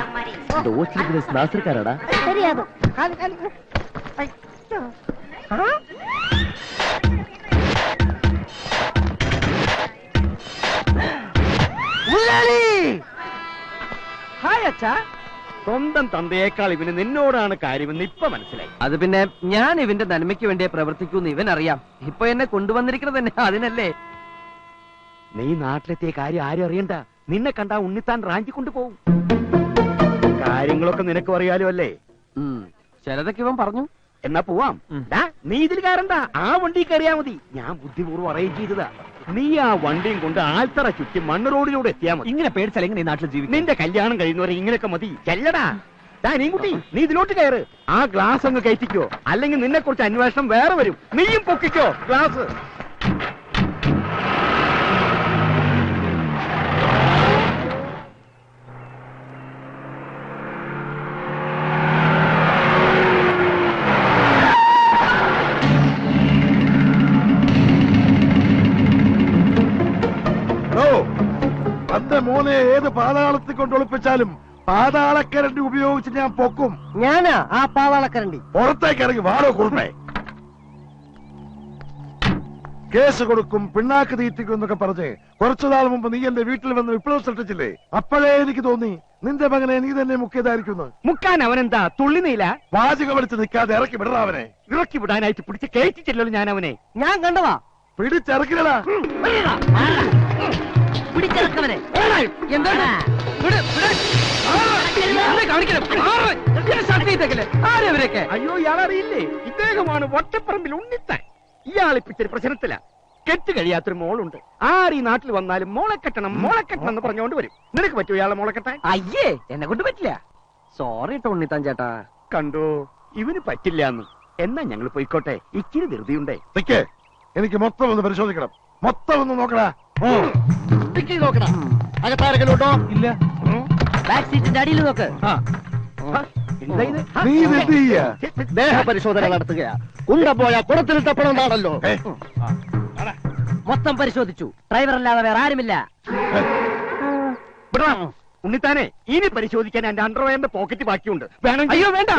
Speaker 6: നാസർക്കാരാടാ.
Speaker 10: ശരിയാത്.
Speaker 6: ഹായ് അച്ഛാ. സ്വന്തം തന്തയേക്കാൾ ഇവന് നിന്നോടാണ് കാര്യമെന്ന് ഇപ്പൊ മനസ്സിലായി. അത് പിന്നെ ഞാൻ ഇവന്റെ നന്മയ്ക്ക് വേണ്ടിയേ പ്രവർത്തിക്കൂന്ന് ഇവൻ അറിയാം. ഇപ്പൊ എന്നെ കൊണ്ടുവന്നിരിക്കുന്നത് തന്നെ അതിനല്ലേ. നീ നാട്ടിലെത്തിയ കാര്യം ആരും അറിയണ്ട. നിന്നെ കണ്ടാ ഉണ്ണിത്താൻ റാഞ്ചി കൊണ്ടുപോകും. കാര്യങ്ങളൊക്കെ നിനക്കും അറിയാലോ അല്ലേ? ചിലതൊക്കെ ഇവൻ പറഞ്ഞു. എന്നാ പോവാം. നീ ഇതിൽ കയറണ്ട, ആ വണ്ടി കയറിയാ മതി. ഞാൻ ബുദ്ധിപൂർവ്വം അറേഞ്ച് ചെയ്തതാ. നീ ആ വണ്ടിയും കൊണ്ട് ആൽത്തറ ചുറ്റി മണ്ണ് റോഡിലൂടെ എത്തിയാ മതി. ഇങ്ങനെ പേടിച്ചാൽ എങ്ങനെ നാട്ടിൽ ജീവിക്കും? നിന്റെ കല്യാണം കഴിയുന്നവരെ ഇങ്ങനെയൊക്കെ മതി. ചെല്ലടാ. നീൻകുട്ടി, നീ ഇതിലോട്ട് കയറ്. ആ ഗ്ലാസ് അങ്ങ് കയറ്റിക്കോ, അല്ലെങ്കിൽ നിന്നെ കുറിച്ച് അന്വേഷണം വേറെ വരും. നീയും പൊക്കിക്കോ ഗ്ലാസ്.
Speaker 2: തന്റെ മോനെ ഏത് പാതാളത്തിൽ കൊണ്ട് ഒളിപ്പിച്ചാലും പാതാളക്കരണ്ടി ഉപയോഗിച്ച് ഞാൻ പൊക്കും.
Speaker 6: ഞാനാ ആ പാതാളക്കരണ്ടി.
Speaker 2: പുറത്തേക്ക് ഇറങ്ങി വാടോ കുറുമേ. കേസ് കൊടുക്കും, പിണ്ണാക്ക് തീറ്റിക്കും എന്നൊക്കെ പറഞ്ഞ് കുറച്ചുനാൾ മുമ്പ് നീ എന്റെ വീട്ടിൽ വന്ന് വിപ്ലവം സൃഷ്ടിച്ചില്ലേ? അപ്പോഴേ എനിക്ക് തോന്നി നിന്റെ മകനെ നീ തന്നെ മുക്കിയതായിരിക്കുന്നു.
Speaker 6: മുക്കാൻ അവനെന്താ തുള്ളിനീല?
Speaker 2: വാചകം അടിച്ച് നിൽക്കാതെ ഇറക്കി വിടറ അവനെ.
Speaker 6: ഇറക്കി വിടാനായിട്ട് പിടിച്ച് കയറ്റിച്ചല്ലോ ഞാൻ അവനെ. ഞാൻ കണ്ടതാ.
Speaker 2: പിടിച്ചിറക്കില്ലടാ.
Speaker 6: പിടിച്ചിറക്കവനെ. അയ്യോ, ഇയാളറിയില്ലേ? ഇദ്ദേഹമാണ് വട്ടപ്പറമ്പിൽ ഉണ്ണിത്താൻ. ഇയാളിപ്പിച്ചൊരു പ്രശ്നത്തില. കെട്ട് കഴിയാത്തൊരു മോളുണ്ട്. ആര് ഈ നാട്ടിൽ വന്നാലും മോളെ കെട്ടണം എന്ന് പറഞ്ഞുകൊണ്ട് വരും. നിനക്ക് പറ്റുമോ ഇയാളെ മോളെ കെട്ടാൻ? അയ്യേ, എന്നെ കൊണ്ട് പറ്റില്ല. സോറി കേട്ടോ ഉണ്ണിത്താൻ ചേട്ടാ. കണ്ടോ, ഇവന് പറ്റില്ല എന്ന്. എന്നാ ഞങ്ങൾ പോയിക്കോട്ടെ, ഇച്ചിരി ധൃതിയുണ്ടേ.
Speaker 2: എനിക്ക് മൊത്തം ഒന്ന് പരിശോധിക്കണം. മൊത്തം ഒന്ന് നോക്കടാ.
Speaker 6: നോക്കടാ. അകത്താരെങ്കിലും ഉണ്ടോ? ഇല്ല. ബാക്ക് സീറ്റിന്റെ അടിയിൽ നോക്ക്.
Speaker 2: നീ ഇത് ചെയ്യാ?
Speaker 6: ദേഹ പരിശോധന നടത്തുകയാ. കുണ്ടപ്പോയ കുടത്തിലിട്ടപ്പോഴാണല്ലോ. മൊത്തം പരിശോധിച്ചു. ഡ്രൈവർ അല്ലാതെ വേറെ ആരുമില്ല. ഉണ്ണിത്താനെ, ഇനി പരിശോധിക്കാൻ എന്റെ അണ്ടർവെയറിന്റെ പോക്കറ്റ് ബാക്കിയുണ്ട്. വേണം. അയ്യോ വേണ്ട,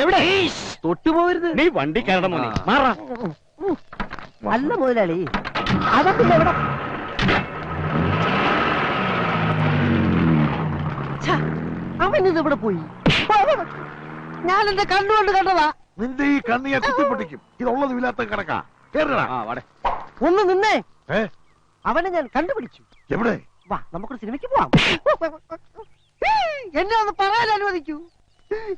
Speaker 6: തൊട്ടുപോകരുത്. നീ വണ്ടി കയറണം മോനെ. മാറാ. അല്ല മുതലാളി, അതൊക്കെ എവിടെ? അവനിത് ഇവിടെ പോയി. ഞാൻ എന്റെ കണ്ണുകൊണ്ട് കണ്ടതാ.
Speaker 2: നിന്റെ ഈ കണ്ണിയെ കുത്തിപ്പൊട്ടിക്കും. ഇതുള്ളതും ഇല്ലാത്ത കണക്കാ.
Speaker 6: ഒന്ന് നിന്നേ. അവനെ ഞാൻ കണ്ടുപിടിച്ചു.
Speaker 2: എവിടെ?
Speaker 6: വാ, നമുക്കൊരു സിനിമയ്ക്ക് പോവാം. എന്നെ ഒന്ന് പറയാൻ അനുവദിക്കൂ.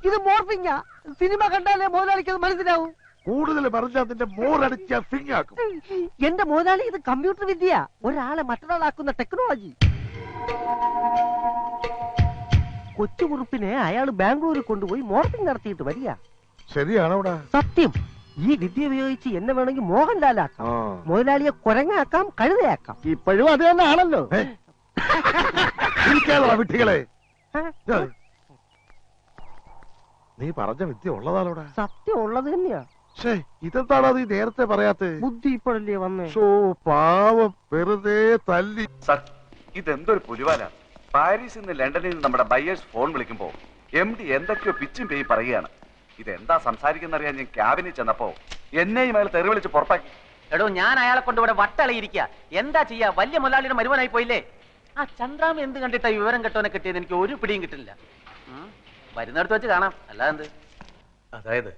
Speaker 6: ഇത് മോർഫിങ്ങാ. സിനിമ കണ്ടാലേ മുതലാളിക്ക് അത് മനസ്സിലാവും.
Speaker 2: കൂടുതൽ പറഞ്ഞാൽ നിന്റെ മോറടിച്ച ഫിങ്ങാക്കും.
Speaker 6: എന്റെ മുതലാളി, ഇത് കമ്പ്യൂട്ടർ വിദ്യ. ഒരാളെ മറ്റൊരാളാക്കുന്ന ടെക്നോളജി. കൊച്ചുകുറുപ്പിനെ അയാൾ ബാംഗ്ലൂരിൽ കൊണ്ടുപോയി മോർഫിംഗ് നടത്തിയിട്ട് വരിക.
Speaker 2: ശരിയാണോടാ?
Speaker 6: സത്യം. ഈ വിദ്യ ഉപയോഗിച്ച് എന്നെ വേണമെങ്കിൽ മോഹൻലാലാക്കാം, മുതലാളിയെ കുരങ്ങാക്കാം, കഴുതയാക്കാം. ഇപ്പോഴും അത് തന്നെ ആണല്ലോ.
Speaker 2: വിട്ടികളെ, നീ പറഞ്ഞ വിദ്യ ഉള്ളതാണോടാ?
Speaker 6: സത്യം ഉള്ളത് തന്നെയാ.
Speaker 2: ഇതെന്താണോ നീ നേരത്തെ പറയാത്ത?
Speaker 6: ബുദ്ധി ഇപ്പോഴല്ലേ വന്നേ.
Speaker 2: പാവം, വെറുതെ തല്ലി.
Speaker 1: ഇതെന്തൊരു പുലിവാല. പാരീസിൽ നിന്ന് ലണ്ടനിൽ നിന്ന് നമ്മുടെ ബയേഴ്സ് ഫോൺ വിളിക്കുമ്പോ MD എന്തൊക്കെയോ പിച്ചും പേയി പറയുകയാണ്. ഇതെന്താ സംസാരിക്കുന്നറിയാൻ ഞാൻ ക്യാബിനിൽ ചെന്നപ്പോ എന്നെയും അയാൾ തെറി വിളിച്ച് പുറത്താക്കി.
Speaker 3: എടോ ഞാൻ അയാളെ കൊണ്ട് ഇവിടെ വട്ടളയിരിക്കുക. എന്താ ചെയ്യാ, വലിയ മുതലാളിയുടെ മരുമനായി പോയില്ലേ. ആ ചന്ദ്രാമ എന്ത് കണ്ടിട്ടാ വിവരം കെട്ടോനെ കിട്ടിയത് എനിക്ക് ഒരു പിടിയും കിട്ടില്ല. വരുന്നിടത്ത് വെച്ച് കാണാം, അല്ലാതെ.
Speaker 12: അതായത്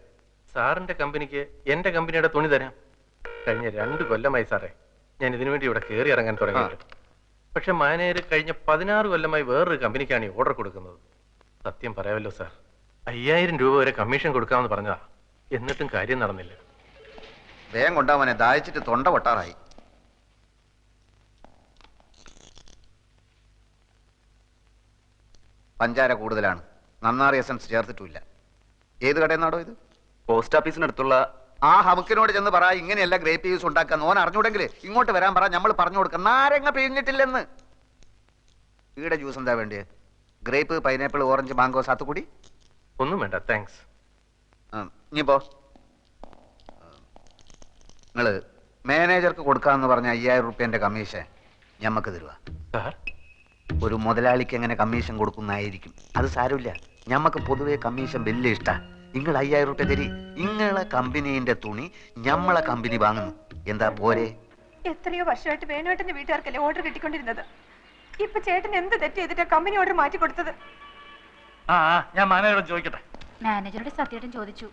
Speaker 12: സാറിന്റെ കമ്പനിക്ക് എന്റെ കമ്പനിയുടെ തുണി തരാം. കഴിഞ്ഞ 2 കൊല്ലമായി സാറേ ഞാൻ ഇതിനു വേണ്ടി ഇവിടെ കയറി ഇറങ്ങാൻ തുടങ്ങിയിട്ട്. പക്ഷെ മാനേജർ കഴിഞ്ഞ 16 കൊല്ലമായി വേറൊരു കമ്പനിക്കാണ് ഈ ഓർഡർ കൊടുക്കുന്നത്. സത്യം പറയാമല്ലോ സാർ, 5000 രൂപ വരെ കമ്മീഷൻ കൊടുക്കാമെന്ന് പറഞ്ഞതാ. എന്നിട്ടും കാര്യം നടന്നില്ല.
Speaker 1: വേഗം കൊണ്ടാവനെ, ദാഹിച്ചിട്ട് തൊണ്ട പൊട്ടാറായി. പഞ്ചാര കൂടുതലാണ്, നന്നാറി എസൻസ് ചേർത്തിട്ടില്ല. ഏത് കടയിൽ നിന്നാടോ ഇത്? പോസ്റ്റ് ഓഫീസിനടുത്തുള്ള ആ ഹമുക്കിനോട് ചെന്ന് പറ, ഇങ്ങനെയല്ല ഗ്രേപ്പ് ജ്യൂസ് ഉണ്ടാക്കാൻ. ഓൻ അറിഞ്ഞൂടെങ്കിൽ ഇങ്ങോട്ട് വരാൻ പറ, നമ്മൾ പറഞ്ഞു കൊടുക്കാം. നാരങ്ങ പിഴിഞ്ഞിട്ടില്ലെന്ന്. ഈടെ ജ്യൂസ് എന്താ വേണ്ടിയത്? Grape, pineapple, orange, mango, sathukudi?
Speaker 12: ഒന്നും വേണ്ട, താങ്ക്സ്.
Speaker 1: ഇനിയിപ്പോ നിങ്ങള് മാനേജർക്ക് കൊടുക്കാന്ന് പറഞ്ഞ 5000 റുപ്യന്റെ കമ്മീഷൻ ഞമ്മക്ക് തരുക. ഒരു മുതലാളിക്ക് എങ്ങനെ കമ്മീഷൻ കൊടുക്കുന്നതായിരിക്കും. അത് സാരമില്ല, ഞമ്മക്ക് പൊതുവെ കമ്മീഷൻ വലിയ ഇഷ്ടാ. നിങ്ങൾ 5000 റുപ്യ തരി, നിങ്ങളെ കമ്പനീന്റെ തുണി ഞമ്മളെ കമ്പനി വാങ്ങുന്നു. എന്താ പോരെ?
Speaker 13: എത്രയോ വർഷമായിട്ട് വേണുവേട്ടന്റെ വീട്ടുകാർക്കല്ലേ ഓർഡർ കിട്ടിക്കൊണ്ടിരുന്നത്. ഇപ്പൊ ചേട്ടൻ എന്ത് തെറ്റ് ചെയ്തിട്ടാ കമ്പനി ഓർഡർ മാറ്റി കൊടുത്തത്?
Speaker 3: ഞാൻ മാനേജറോട് ചോദിക്കട്ടെ.
Speaker 10: മാനേജറുടെ സത്യേട്ടൻ ചോദിച്ചു.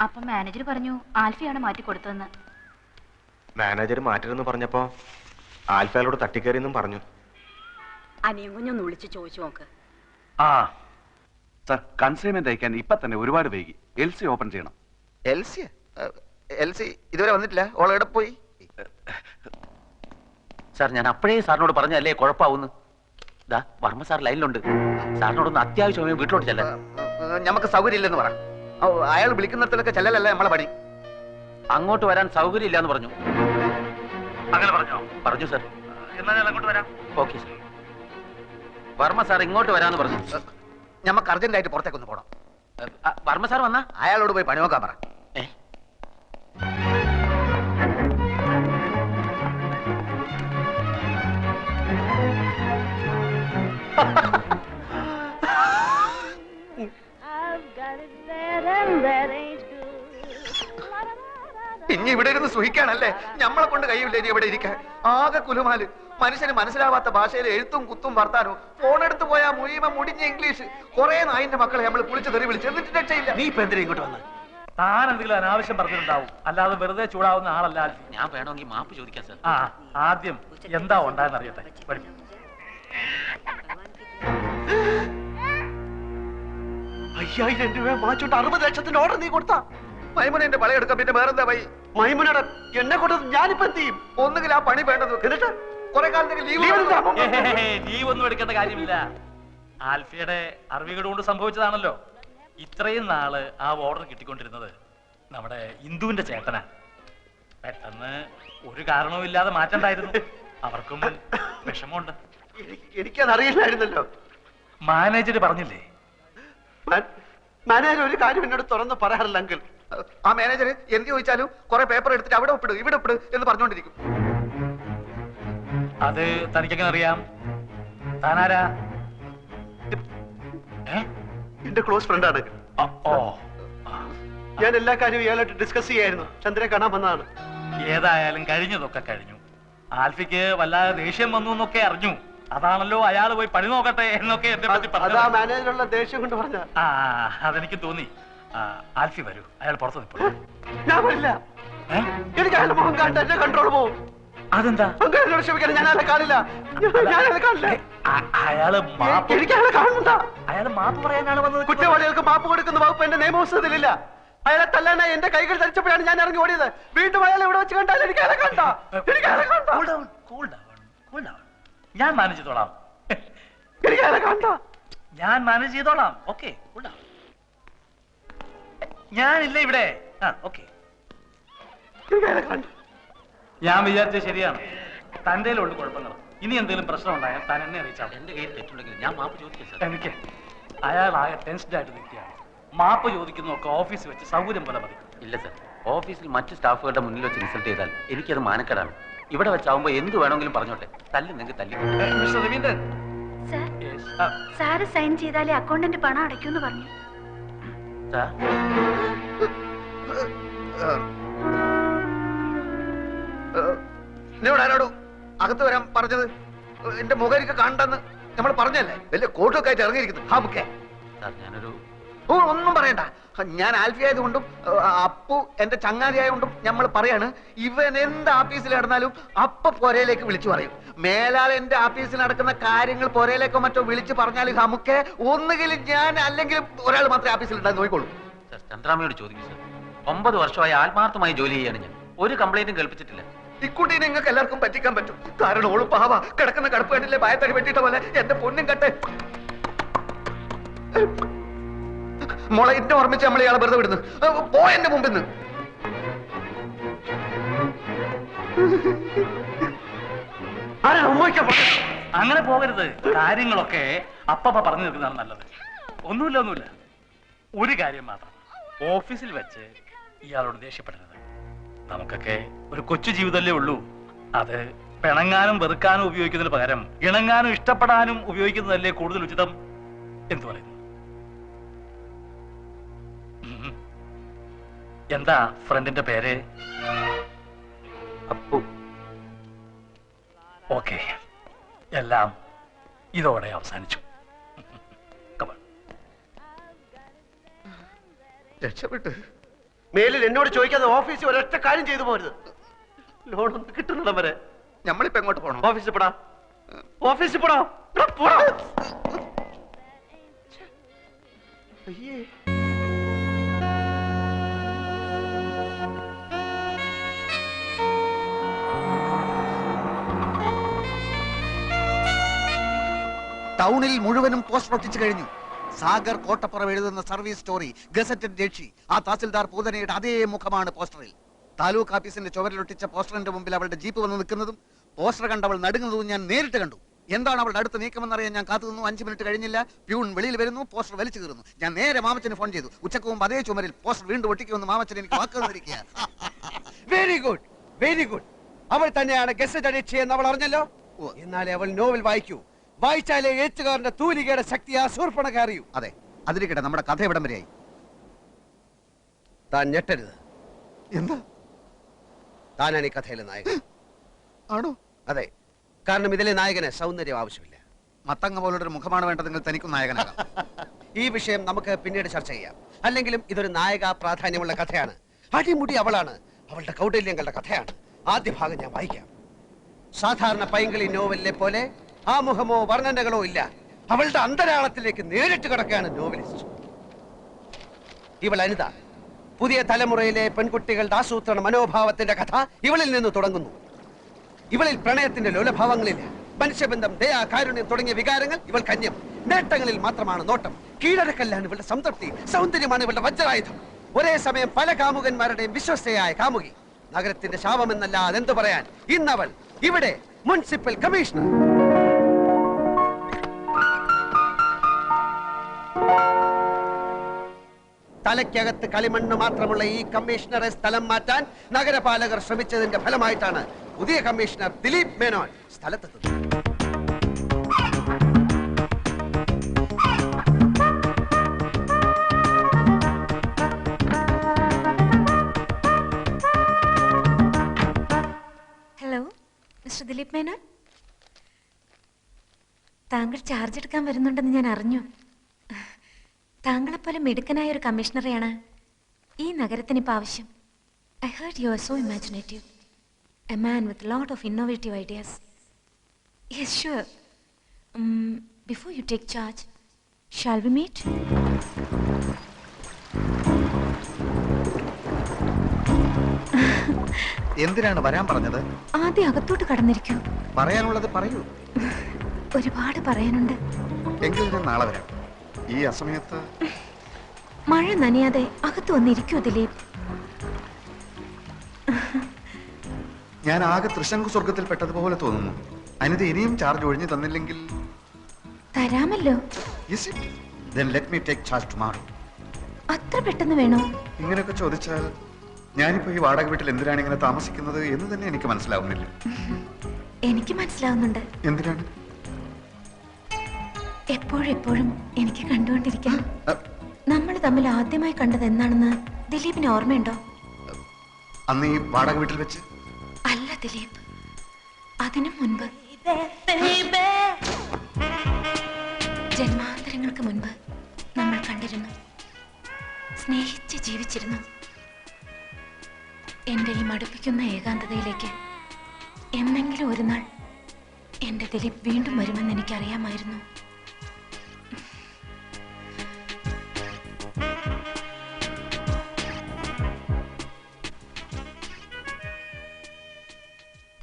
Speaker 10: അപ്പൊ മാനേജർ പറഞ്ഞു ആൽഫിയാണ് മാറ്റി കൊടുത്തതെന്ന്.
Speaker 12: മാനേജർ മാറ്റരുതെന്ന് പറഞ്ഞപ്പോ ആൽഫയോട് തട്ടിക്കയറിയെന്നും പറഞ്ഞു.
Speaker 13: അനിയും കുഞ്ഞൊന്ന് വിളിച്ച് ചോദിച്ചു നോക്ക്.
Speaker 1: സർ, കൺസൈൻമെന്റ് അയക്കാൻ ഇപ്പൊ തന്നെ ഒരുപാട് വൈകി. എൽസി ഓപ്പൺ ചെയ്യണം. എൽസി ഇതുവരെ വന്നിട്ടില്ല. ഓൾ എവിടെ പോയി?
Speaker 3: സാർ, ഞാൻ അപ്പോഴേ സാറിനോട് പറഞ്ഞല്ലേ കുഴപ്പമാവുന്നു. വർമ്മ സാർ ലൈനിലുണ്ട്. സാറിനോടൊന്ന് അത്യാവശ്യമായി വീട്ടിലോട്ട് ചെല്ല.
Speaker 1: നമുക്ക് സൗകര്യം ഇല്ലെന്ന് പറ. അയാൾ വിളിക്കുന്നിടത്തൊക്കെ ചെല്ലലല്ല നമ്മളെ പണി.
Speaker 3: അങ്ങോട്ട് വരാൻ സൗകര്യം ഇല്ലാന്ന് പറഞ്ഞു. അങ്ങനെ പറഞ്ഞോ? പറഞ്ഞു സാർ. എന്നാ ഞാൻ അങ്ങോട്ട് വരാം. Okay sir. വർമ്മ സാർ ഇങ്ങോട്ട് വരാന്ന് പറഞ്ഞു.
Speaker 1: നമുക്ക് അർജന്റായിട്ട് പുറത്തേക്കൊന്ന് പോകണം.
Speaker 3: വർമ്മ സാർ വന്നാ
Speaker 1: അയാളോട് പോയി പണി നോക്കാൻ പറ. ഇനി ഇവിടെ ഇരുന്ന് സുഖിക്കാണല്ലേ? നമ്മളെ കൊണ്ട് കഴിയില്ല ഇനി ഇവിടെ ഇരിക്കാൻ. ആകെ കുലുമാല്. മനുഷ്യന് മനസ്സിലാവാത്ത ഭാഷയിൽ എഴുത്തും കുത്തും വർത്താനോ. ഫോണെടുത്ത് പോയാ മുഴുവൻ മുടിഞ്ഞ ഇംഗ്ലീഷ്. കുറെ നായിന്റെ മക്കളെ നമ്മൾ കുളിച്ച് തെറി വിളിച്ച് എന്നിട്ട് രക്ഷയില്ല.
Speaker 3: നീ ഇപ്പൊ എന്തിനാ ഇങ്ങോട്ട് വന്ന്?
Speaker 4: താൻ എന്തെങ്കിലും അനാവശ്യം പറഞ്ഞിട്ടുണ്ടാവും, അല്ലാതെ വെറുതെ ചൂടാവുന്ന ആളല്ല.
Speaker 3: ഞാൻ വേണമെങ്കിൽ മാപ്പ് ചോദിക്കാം സാർ.
Speaker 4: ആദ്യം എന്താ ഉണ്ടായെന്ന് അറിയട്ടെ.
Speaker 6: 5000 രൂപ വാങ്ങിച്ചോണ്ട് 60 ലക്ഷത്തിന്റെ ഓർഡർ നീ കൊടുത്താ?
Speaker 1: മൈമുനെ പളയെടുക്കാം. പിന്നെ വേറെന്താ വൈ?
Speaker 6: മൈമുനോട് എന്നെ കൊടുത്ത് ഞാനിപ്പോ എന്ത് ചെയ്യും?
Speaker 1: ഒന്നുകിൽ ആ പണി വേണ്ടത് എന്നിട്ട് കുറെ കാലത്തേക്ക്
Speaker 4: ലീവ് ഒന്നും എടുക്കേണ്ട കാര്യമില്ല. ആൽഫിയുടെ അറിവുകൾ കൊണ്ട് സംഭവിച്ചതാണല്ലോ. ഇത്രയും നാള് ആ ഓർഡർ കിട്ടിക്കൊണ്ടിരുന്നത് നമ്മുടെ ഇന്ദുവിന്റെ ചേട്ടനാ. പെട്ടെന്ന് ഒരു കാരണവും ഇല്ലാതെ മാറ്റണ്ടായിരുന്നു. അവർക്കും വിഷമമുണ്ട്.
Speaker 6: എനിക്കതറിയില്ലായിരുന്നല്ലോ.
Speaker 4: മാനേജർ പറഞ്ഞില്ലേ?
Speaker 6: മാനേജർ ഒരു കാര്യം എന്നോട് തുറന്ന് പറയാറില്ല അങ്കിൾ.
Speaker 1: ആ മാനേജർ എന്ത് ചോദിച്ചാലും കുറെ പേപ്പർ എടുത്തിട്ട് അവിടെ ഒപ്പിട് ഇവിടെ ഒപ്പിട് എന്ന് പറഞ്ഞുകൊണ്ടിരിക്കും.
Speaker 4: അത് തനിക്കെങ്ങനെ അറിയാം? താനാരാ?
Speaker 6: എന്റെ ക്ലോസ് ഫ്രണ്ടാണ്. ഞാൻ എല്ലാ കാര്യവും ഇയാളായിട്ട് ഡിസ്കസ് ചെയ്യായിരുന്നു. ചന്ദ്രനെ കാണാൻ വന്നതാണ്.
Speaker 4: ഏതായാലും കഴിഞ്ഞതൊക്കെ കഴിഞ്ഞു. ആൽഫിക്ക് വല്ലാതെ ദേഷ്യം വന്നു എന്നൊക്കെ അറിഞ്ഞു. അതാണല്ലോ അയാൾ പോയി പണി നോക്കട്ടെ എന്നൊക്കെ എന്നെ പറ്റി
Speaker 6: അതാ മാനേജറുള്ള ദേഷ്യം കൊണ്ട് പറഞ്ഞ.
Speaker 4: അതെനിക്ക് തോന്നി. ആൽഫി വരൂ, അയാൾ പുറത്ത് നിൽപ്പുള്ളൂ.
Speaker 6: ഞാൻ വരില്ല. എനിക്ക് അയാളുടെ മുഖം കാണാൻ എന്റെ കൺട്രോൾ പോവും.
Speaker 4: അതെന്താ?
Speaker 6: ക്ഷമിക്കണം, ഞാൻ അയാളെ കാണില്ല.
Speaker 4: അയാള് മാപ്പ് പറയാനാണ് വന്നത്.
Speaker 6: കുറ്റവാളികൾക്ക് മാപ്പ് കൊടുക്കുന്ന വകുപ്പ് എന്റെ നിയമപുസ്തകത്തിലില്ല. അയാളെ തല്ലാനായി എന്റെ കൈകൾ ധരിച്ചപ്പോഴാണ് ഞാൻ ഇറങ്ങി ഓടിയത്. വീണ്ടും അയാൾ ഇവിടെ വെച്ച് കണ്ടാൽ എനിക്ക് അയാളെ കണ്ട.
Speaker 4: ഞാൻ മാനേജ് ചെയ്തോളാം.
Speaker 6: എനിക്ക് അയാളെ കണ്ട.
Speaker 4: ഞാൻ മാനേജ് ചെയ്തോളാം. ഓക്കെ, ഞാനില്ല ഇവിടെ. ഓക്കെ, ഞാൻ വിചാരിച്ച ശരിയാണ്. തന്റെ ഉള്ളു കുഴപ്പങ്ങൾ. ഇനി എന്തെങ്കിലും പ്രശ്നം ഉണ്ടായാൽ താൻ എന്നെ അറിയിച്ചാൽ.
Speaker 3: എന്റെ കയ്യിൽ തെറ്റുണ്ടെങ്കിൽ ഞാൻ മാപ്പ് ചോദിക്കാം.
Speaker 4: എനിക്ക് അയാൾ ആകെ ടെൻസ്ഡ് ആയിട്ട് നിൽക്കുകയാണ്. മാപ്പ് ചോദിക്കുന്നതൊക്കെ ഓഫീസിൽ വെച്ച് സൗകര്യം പോലെ മതി.
Speaker 3: ഇല്ല സർ, ഓഫീസിൽ മറ്റു സ്റ്റാഫുകളുടെ മുന്നിൽ വെച്ച് ഇൻസൾട്ട് ചെയ്താൽ എനിക്കത് മാനക്കേടാണ്. ഇവിടെ വെച്ചാവുമ്പോ എന്ത് വേണമെങ്കിലും പറഞ്ഞോട്ടെ. തല്ലുന്നെങ്കിൽ തല്ലി.
Speaker 4: മിസ്റ്റർ രവീന്ദ്രൻ,
Speaker 10: സാറ് സൈൻ ചെയ്താലേ അക്കൗണ്ടന്റ് പണം അടയ്ക്കൂന്ന് പറഞ്ഞു.
Speaker 1: എന്നോട് ആരോടോ അകത്ത് വരാൻ പറഞ്ഞത്? എന്റെ മുഖം എനിക്ക് കണ്ടെന്ന് നമ്മൾ പറഞ്ഞല്ലേ? വലിയ കോട്ടൊക്കെ ആയിട്ട് ഇറങ്ങിയിരിക്കുന്നു. ഹാമുക്കെ
Speaker 3: ഞാനൊരു
Speaker 1: ഒന്നും പറയണ്ട. ഞാൻ ആൽഫി ആയതുകൊണ്ടും അപ്പു എന്റെ ചങ്ങാതി ആയതുകൊണ്ടും നമ്മൾ പറയാണ്, ഇവൻ എന്ത് ആഫീസിൽ നടന്നാലും അപ്പ പൊരയിലേക്ക് വിളിച്ചു പറയും. മേലാൽ എന്റെ ആഫീസിൽ നടക്കുന്ന കാര്യങ്ങൾ പൊരയിലേക്കോ മറ്റോ വിളിച്ചു പറഞ്ഞാൽ നമുക്ക് ഒന്നുകിൽ ഞാൻ അല്ലെങ്കിൽ ഒരാൾ മാത്രമേ ആഫീസിൽ ഉണ്ടാകും നോക്കിക്കോളൂ.
Speaker 3: ചന്ദ്രാമയോട് ചോദിക്കും സാർ. 9 വർഷമായി ആത്മാർത്ഥമായി ജോലി ചെയ്യാണ് ഞാൻ. ഒരു കംപ്ലൈന്റും കേൾപ്പിച്ചിട്ടില്ല.
Speaker 1: ഇക്കുട്ടി നിങ്ങൾക്ക് എല്ലാവർക്കും പറ്റിക്കാൻ പറ്റും. കാരണം ഓള് പാവ കിടക്കുന്ന കടുപ്പ് കണ്ടില്ലേ, ഭയത്തടി വെട്ടിയിട്ട പോലെ. എന്റെ പൊന്നും കട്ടെ മോളെ ഇന്നെ ഓർമ്മിച്ച് നമ്മൾ ഇയാളെ വെറുതെ വിടുന്നു. പോ എന്റെ മുമ്പിൽ നിന്ന്.
Speaker 3: അങ്ങനെ പോകരുത്. കാര്യങ്ങളൊക്കെ അപ്പ പറഞ്ഞു നിൽക്കുന്നതാണ് നല്ലത്. ഒന്നുമില്ല. ഒരു കാര്യം മാത്രം, ഓഫീസിൽ വെച്ച് ഇയാളോട് ദേഷ്യപ്പെടരുത്. നമുക്കൊക്കെ ഒരു കൊച്ചു ജീവിതമല്ലേ ഉള്ളൂ. അത് പിണങ്ങാനും വെറുക്കാനും ഉപയോഗിക്കുന്നതിന് പകരം ഇണങ്ങാനും ഇഷ്ടപ്പെടാനും ഉപയോഗിക്കുന്നതല്ലേ കൂടുതൽ ഉചിതം. എന്തു പറയുന്നു? എന്താ ഫ്രണ്ടിന്റെ പേര്?
Speaker 1: അപ്പു.
Speaker 3: ഓക്കെ, എല്ലാം ഇതോടെ അവസാനിച്ചു.
Speaker 1: രക്ഷപ്പെട്ട് മേലിൽ എന്നോട് ചോദിക്കാതെ ഓഫീസിൽ ഒരൊറ്റ കാര്യം ചെയ്തു പോരുത്. ലോണൊന്നും കിട്ടുന്നിടം വരെ നമ്മളിപ്പോ എങ്ങോട്ട് പോകണം? ഓഫീസിൽ പോടാ. ഓഫീസിൽ പോടാ. പോടാ. അയ്യേ. ടൗണിൽ മുഴുവനും പോസ്റ്റർ ഒട്ടിച്ചു കഴിഞ്ഞു. സാഗർ കോട്ടപ്പുറം എഴുതുന്ന സർവീസ് സ്റ്റോറി ഗസറ്റഡ് രക്ഷി. ആ തഹസിൽദാർ പൂതനയുടെ അതേ മുഖമാണ് പോസ്റ്ററിൽ. താലൂക്ക് ഓഫീസിന്റെ ചുവരിലൊട്ടിച്ച പോസ്റ്ററിന്റെ മുമ്പിൽ അവളുടെ ജീപ്പ് വന്ന് നിൽക്കുന്നതും പോസ്റ്റർ കണ്ടവൾ നടുങ്ങുന്നതും ഞാൻ നേരിട്ട് കണ്ടു. എന്താണ് അവളുടെ അടുത്ത് നീക്കമെന്നറിയാൻ ഞാൻ കാത്തുനിന്നു. 5 മിനിറ്റ് കഴിഞ്ഞില്ല. പ്യൂൺ വെളിയിൽ വരുന്നു, പോസ്റ്റർ വലിച്ചു കീറുന്നു. ഞാൻ നേരെ മാമച്ചന് ഫോൺ ചെയ്തു. ഉച്ചക്ക് മുമ്പ് അതേ ചുമരിൽ പോസ്റ്റർ വീണ്ടും ഒട്ടിക്കുമെന്ന് മാമച്ചൻ എനിക്ക് വാക്ക് തന്നിരിക്കുക.
Speaker 14: Very good, very good. അവൾ തന്നെയാണ് ഗസറ്റഡ് രക്ഷി എന്ന് അവൾ അറിഞ്ഞല്ലോ. എന്നാലേ അവൾ നോവൽ വായിക്കൂ. വായിച്ചാലേ എഴുത്തുകാരന്റെ തൂലികയുടെ ശക്തി ആ ശൂർപ്പണക്ക് അറിയൂ.
Speaker 1: അതെ, അതിരിക്കട്ടെ. നമ്മുടെ കഥ എവിടം വരെയായി?
Speaker 14: താൻ ഞെട്ടരുത്.
Speaker 1: എന്താ?
Speaker 14: താനാണ് ഈ കഥയിലെ നായകൻ.
Speaker 1: ആണോ?
Speaker 14: അതെ, കാരണം ഇതിലെ നായകന് സൗന്ദര്യം ആവശ്യമില്ല.
Speaker 1: മത്തങ്ങ പോലുള്ളൊരു മുഖമാണ് വേണ്ടതെങ്കിൽ തനിക്കും നായകനാകാം.
Speaker 14: ഈ വിഷയം നമുക്ക് പിന്നീട് ചർച്ച ചെയ്യാം. അല്ലെങ്കിലും ഇതൊരു നായക പ്രാധാന്യമുള്ള കഥയാണ്. അടിമുടി അവളാണ്. അവളുടെ കൗടില്യങ്ങളുടെ കഥയാണ്. ആദ്യ ഭാഗം ഞാൻ വായിക്കാം. സാധാരണ പൈങ്കിളി നോവലിലെ പോലെ ആമുഖമോ വർണ്ണനകളോ ഇല്ല. അവളുടെ അന്തരാളത്തിലേക്ക് നേരിട്ട് കിടക്കുകയാണ് നോവലിസ്റ്റ്. ഇവൾ അനിത. പുതിയ തലമുറയിലെ പെൺകുട്ടികളുടെ ആസൂത്രണ മനോഭാവത്തിന്റെ കഥ ഇവളിൽ നിന്ന് തുടങ്ങുന്നു. ഇവളിൽ പ്രണയത്തിന്റെ ലോലഭാവങ്ങളില്ല. മനുഷ്യബന്ധം, ദയ, കാരുണ്യം തുടങ്ങിയ വികാരങ്ങൾ ഇവൾ കന്യം. നേട്ടങ്ങളിൽ മാത്രമാണ് നോട്ടം. കീഴടക്കല്ലാണ് ഇവളുടെ സംതൃപ്തി. സൗന്ദര്യമാണ് ഇവളുടെ വജ്രായുധം. ഒരേ സമയം പല കാമുകന്മാരുടെയും വിശ്വസ്തയായ കാമുകി. നഗരത്തിന്റെ ശാപമെന്നല്ല അതെന്തു പറയാൻ. ഇന്നവൾ ഇവിടെ മുനിസിപ്പൽ കമ്മീഷണർ. തലയ്ക്കകത്ത് കളിമണ്ണ് മാത്രമുള്ള ഈ കമ്മീഷണറെ സ്ഥലം മാറ്റാൻ നഗരപാലകർ ശ്രമിച്ചതിന്റെ ഫലമായിട്ടാണ് പുതിയ കമ്മീഷണർ ദിലീപ് മേനോൻ സ്ഥലത്തെത്തുന്നത്.
Speaker 13: Hello, mister Dileep Menon. താങ്കൾ ചാർജ് എടുക്കാൻ വരുന്നുണ്ടെന്ന് ഞാൻ അറിഞ്ഞു. താങ്കളെപ്പോലെ മിടുക്കനായ ഒരു കമ്മീഷണറെയാണ് ഈ നഗരത്തിന് ഇപ്പോൾ ആവശ്യം. I heard you are so imaginative. A man with lot of innovative ideas. Yes sure. Before you take charge, shall we meet?
Speaker 1: എന്തിനാണ് വരാൻ പറഞ്ഞത്?
Speaker 13: ആദ്യം അകത്തോട്ട് കടന്നിരിക്കൂ.
Speaker 1: പറയാനുള്ളത് പറയൂ.
Speaker 13: ഒരുപാട് പറയാനുണ്ട്.
Speaker 1: എങ്കിൽ ഞാൻ നാളെ വരാം. ഈ അസമയത്ത്
Speaker 13: മഴ നനയാതെ അകത്ത് വന്നിരിക്കൂ ദിലീപ്.
Speaker 1: ഞാൻ ആകെ തൃശങ്കു സ്വർഗത്തിൽ പെട്ടതുപോലെ തോന്നുന്നു. അനിത ഇനിയും ചാർജ് ഒഴിഞ്ഞു തന്നില്ലെങ്കിൽ
Speaker 13: തരാമല്ലോ.
Speaker 1: Then let me take charge tomorrow.
Speaker 13: അത്ര പെട്ടെന്ന് വേണോ?
Speaker 1: ഇങ്ങനെയൊക്കെ ചോദിച്ചാൽ ഞാനിപ്പോ ഈ വാടക വീട്ടിൽ എന്തിനാണ് ഇങ്ങനെ താമസിക്കുന്നത് എന്ന് തന്നെ എനിക്ക് മനസ്സിലാവുന്നില്ല.
Speaker 13: എനിക്ക് മനസ്സിലാവുന്നുണ്ട്.
Speaker 1: എന്തിനാണ്?
Speaker 13: എപ്പോഴും എനിക്ക് കണ്ടുകൊണ്ടിരിക്കാൻ. നമ്മൾ തമ്മിൽ ആദ്യമായി കണ്ടത് എന്നാണെന്ന് ദിലീപിന് ഓർമ്മയുണ്ടോ?
Speaker 1: അന്ന് ഈ വാടക വീട്ടിൽ വെച്ച്.
Speaker 13: അല്ല ദിലീപ്, അതിനു മുൻപ്, ജന്മാന്തരങ്ങൾക്ക് മുൻപ് നമ്മൾ കണ്ടിരുന്നു, സ്നേഹിച്ച് ജീവിച്ചിരുന്നു. എന്റെ ഈ മടുപ്പിക്കുന്ന ഏകാന്തതയിലേക്ക് എന്നെങ്കിലും ഒരു നാൾ എന്റെ ദിലീപ് വീണ്ടും വരുമെന്ന് എനിക്കറിയാമായിരുന്നു.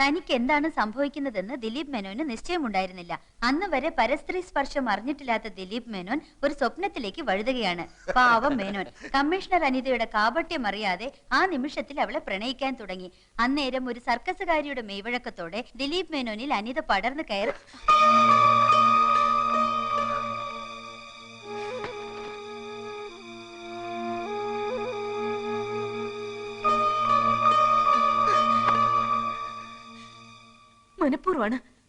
Speaker 10: തനിക്ക് എന്താണ് സംഭവിക്കുന്നതെന്ന് ദിലീപ് മേനോന് നിശ്ചയമുണ്ടായിരുന്നില്ല. അന്ന് വരെ പരസ്ത്രീ സ്പർശം അറിഞ്ഞിട്ടില്ലാത്ത ദിലീപ് മേനോൻ ഒരു സ്വപ്നത്തിലേക്ക് വഴുതുകയാണ്. പാവം മേനോൻ. കമ്മീഷണർ അനിതയുടെ കാപട്യം അറിയാതെ ആ നിമിഷത്തിൽ അവളെ പ്രണയിക്കാൻ തുടങ്ങി. അന്നേരം ഒരു സർക്കസുകാരിയുടെ മെയ്വഴക്കത്തോടെ ദിലീപ് മേനോനിൽ അനിത പടർന്നു കയറി.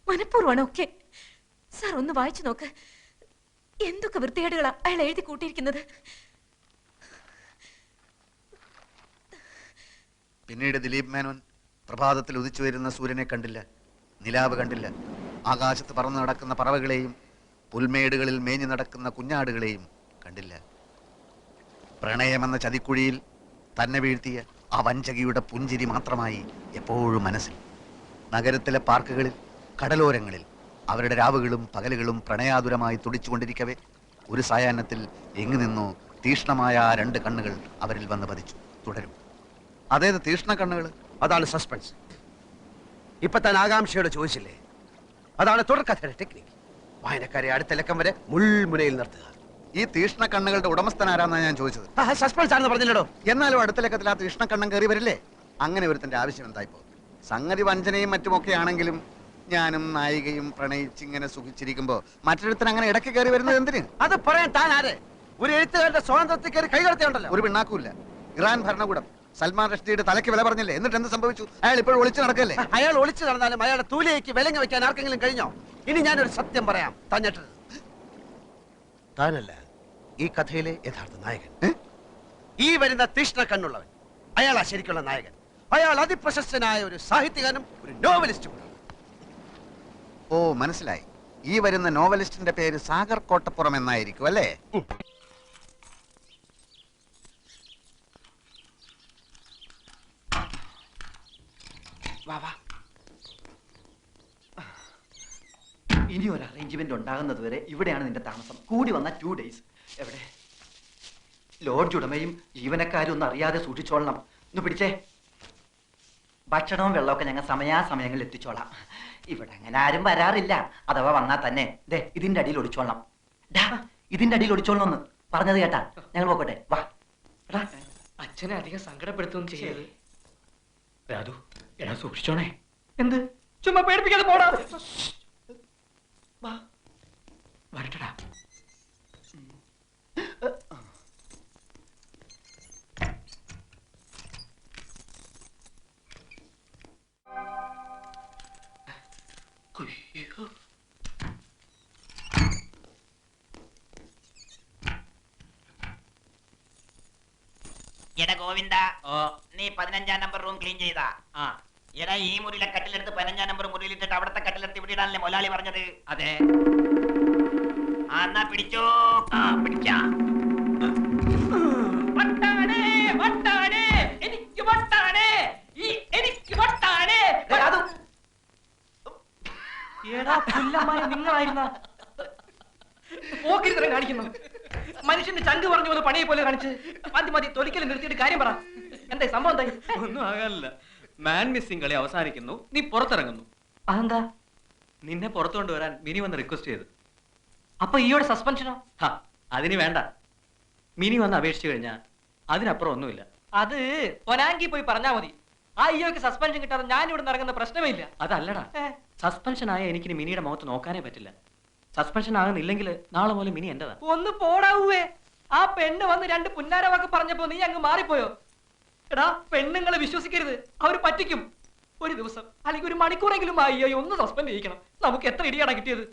Speaker 13: മനഃപൂർവ്വമാണ് ഒക്കെ. സാർ ഒന്ന് വായിച്ചു നോക്ക്. എന്തൊക്കെ വൃത്തികേടുകളാ അയാൾ എഴുതി കൂട്ടിയിരിക്കുന്നത്.
Speaker 1: പിന്നീട് ദിലീപ് മേനോൻ പ്രഭാതത്തിൽ ഉദിച്ചു വരുന്ന സൂര്യനെ കണ്ടില്ല, നിലാവ് കണ്ടില്ല, ആകാശത്ത് പറന്നു നടക്കുന്ന പറവകളെയും പുൽമേടുകളിൽ മേഞ്ഞു നടക്കുന്ന കുഞ്ഞാടുകളെയും കണ്ടില്ല. പ്രണയമെന്ന ചതിക്കുഴിയിൽ തന്നെ വീഴ്ത്തിയ ആ വഞ്ചകിയുടെ പുഞ്ചിരി മാത്രമായി എപ്പോഴും മനസ്സിൽ. നഗരത്തിലെ പാർക്കുകളിൽ, കടലോരങ്ങളിൽ അവരുടെ രാവുകളും പകലുകളും പ്രണയാതുരമായി തുടിച്ചുകൊണ്ടിരിക്കവേ ഒരു സായാഹ്നത്തിൽ എങ്ങു നിന്നോ തീഷ്ണമായ ആ രണ്ട് കണ്ണുകൾ അവരിൽ വന്ന് പതിച്ചു. തുടരും. അതേത് തീഷ്ണ കണ്ണുകൾ?
Speaker 14: അതാണ് സസ്പെൻസ്. ഇപ്പൊ താൻ ആകാംക്ഷയോട് ചോദിച്ചില്ലേ, അതാണ് തുടർക്കഥയുടെ ടെക്നിക്ക്. വായനക്കാരെ അടുത്ത ലക്കം വരെ മുൾമുനയിൽ നിർത്തുക.
Speaker 1: ഈ തീഷ്ണ കണ്ണുകളുടെ ഉടമസ്ഥൻ ആരാന്നാണ് ഞാൻ ചോദിച്ചത്.
Speaker 14: സസ്പെൻസ് ആണെന്ന് പറഞ്ഞില്ലടോ.
Speaker 1: എന്നാലും അടുത്ത ലക്കത്തിൽ ആ തീഷ്ണ കണ്ണം കയറി വരില്ലേ? അങ്ങനെ ഒരുത്തന്റെ ആവശ്യം എന്തായിപ്പോ? സംഗതി വഞ്ചനയും മറ്റുമൊക്കെ ആണെങ്കിലും ഞാനും നായികയും പ്രണയിച്ചിങ്ങനെ സുഖിച്ചിരിക്കുമ്പോ മറ്റൊരുത്തൻ അങ്ങനെ ഇടയ്ക്ക് കയറി വരുന്നത് എന്തിന്?
Speaker 14: അത് പറയാൻ താൻ ആര്? ഒരു എഴുത്തുകാരുടെ സ്വാതന്ത്ര്യത്തിൽ കയറി കൈകടത്തിയുണ്ടല്ലോ.
Speaker 1: ഒരു പിണ്ണാക്കൂല്ല. ഇറാൻ ഭരണകൂടം സൽമാൻ റഷ്ദിയുടെ തലയ്ക്ക് വില പറഞ്ഞില്ലേ? എന്നിട്ട് എന്ത് സംഭവിച്ചു? അയാൾ ഇപ്പോഴും ഒളിച്ചു നടക്കല്ലേ?
Speaker 14: അയാൾ ഒളിച്ചു നടന്നാലും അയാളുടെ തൂലിയേക്ക് വിലങ്ങ് വെക്കാൻ ആർക്കെങ്കിലും കഴിഞ്ഞോ? ഇനി ഞാനൊരു സത്യം പറയാം. തഞ്ഞിട്ടത് താനല്ല ഈ കഥയിലെ യഥാർത്ഥ നായകൻ. ഈ വരുന്ന തീഷ്ണ കണ്ണുള്ളവൻ അയാളാ ശരിക്കുള്ള നായകൻ. അയാൾ അതിപ്രശസ്തനായ ഒരു സാഹിത്യകാരനും ഒരു നോവലിസ്റ്റും.
Speaker 1: ഓ, മനസ്സിലായി. ഈ വരുന്ന നോവലിസ്റ്റിന്റെ പേര് സാഗർ കോട്ടപ്പുറം എന്നായിരിക്കും അല്ലേ?
Speaker 9: ഇനി ഒരു അറേഞ്ച്മെന്റ് ഉണ്ടാകുന്നത് വരെ ഇവിടെയാണ് നിന്റെ താമസം. കൂടി വന്ന 2 days. എവിടെ? ലോഡ്ജ് ഉടമയും ജീവനക്കാരും ഒന്നും അറിയാതെ സൂക്ഷിച്ചോളണം. ഒന്ന് പിടിച്ചേ. ഭക്ഷണവും വെള്ളമൊക്കെ ഞങ്ങൾ സമയാസമയങ്ങളിൽ എത്തിച്ചോളാം. ഇവിടെ അങ്ങനെ ആരും വരാറില്ല. അഥവാ വന്നാൽ തന്നെ ദേ ഇതിന്റെ അടിയിൽ ഒളിച്ചോളണം. ഇതിന്റെ അടിയിൽ ഒളിച്ചോളണം പറഞ്ഞത് കേട്ടാ. ഞങ്ങൾ പോകട്ടെ. വാ.
Speaker 3: അച്ഛനെ അധികം സങ്കടപ്പെടുത്തുകയും ചെയ്യരുത്. രാധു, എടാ സൂക്ഷിച്ചോണേ. എന്ത്? ചുമ്മാ പേടിപ്പിക്കാതെ പോടാ. വരട്ടടാ.
Speaker 15: എടാ ഗോവിന്ദ, നീ 15-ാം നമ്പർ റൂം ക്ലീൻ ചെയ്താ? എടാ, ഈ മുറിയിലെ കട്ടിലെടുത്ത് 15-ാം നമ്പർ മുറിയിലിട്ടിട്ട് അവിടത്തെ കട്ടിലെടുത്ത് ഇവിടെ ഇടാനല്ലേ മൊലാളി പറഞ്ഞത്?
Speaker 3: അതെ.
Speaker 15: എന്നാ പിടിച്ചോ. പിടിച്ചാ.
Speaker 3: നിങ്ങളായിരുന്ന പോക്കിരിത്തരം കാണിക്കുന്നു. മനുഷ്യന്റെ ചങ്ക് പറഞ്ഞു പോലെ പണിയെ പോലെ കാണിച്ച് മതി തൊലിക്കല് നിർത്തിയിട്ട് കാര്യം പറ. എന്തായി സംഭവം? എന്തായി?
Speaker 7: ഒന്നും ആകാനില്ല. മാൻ മിസ്സിംഗ് കളി അവസാനിക്കുന്നു, നീ പുറത്തിറങ്ങുന്നു.
Speaker 3: അതെന്താ?
Speaker 7: നിന്നെ പുറത്തു കൊണ്ടുവരാൻ മിനി വന്ന് റിക്വസ്റ്റ് ചെയ്തു.
Speaker 3: അപ്പൊ ഈയോടെ സസ്പെൻഷനോ?
Speaker 7: അതിന് വേണ്ട. മിനി വന്ന് അപേക്ഷിച്ചു കഴിഞ്ഞാൽ അതിനപ്പുറം ഒന്നുമില്ല.
Speaker 3: അത് പൊനാങ്കി പോയി പറഞ്ഞാ മതി. ആ ഈയോക്ക് സസ്പെൻഷൻ കിട്ടാതെ ഞാൻ ഇവിടെ ഇറങ്ങുന്ന പ്രശ്നമേ ഇല്ല.
Speaker 7: അതല്ലടാ, സസ്പെൻഷൻ ആയ എനിക്കിനി മിനിയുടെ മുഖത്ത് നോക്കാനേ പറ്റില്ല. സസ്പെൻഷൻ ആകുന്നില്ലെങ്കിൽ നാളെ മുതൽ മിനി എന്റേതാ.
Speaker 3: ഒന്ന് പോടാവേ. ആ പെണ്ണ് വന്ന് 2 പുന്നാരവാക്ക് പറഞ്ഞപ്പോ നീ അങ്ങ് മാറിപ്പോയോ? എടാ, പെണ്ണുങ്ങളെ വിശ്വസിക്കരുത്, അവര് പറ്റിക്കും. ഒരു ദിവസം അല്ലെങ്കിൽ ഒരു മണിക്കൂറെങ്കിലും അയ്യോ ഒന്ന് സസ്പെൻഡ് ചെയ്യിക്കണം. നമുക്ക് എത്ര ഇടിയാടാ കിട്ടിയത്?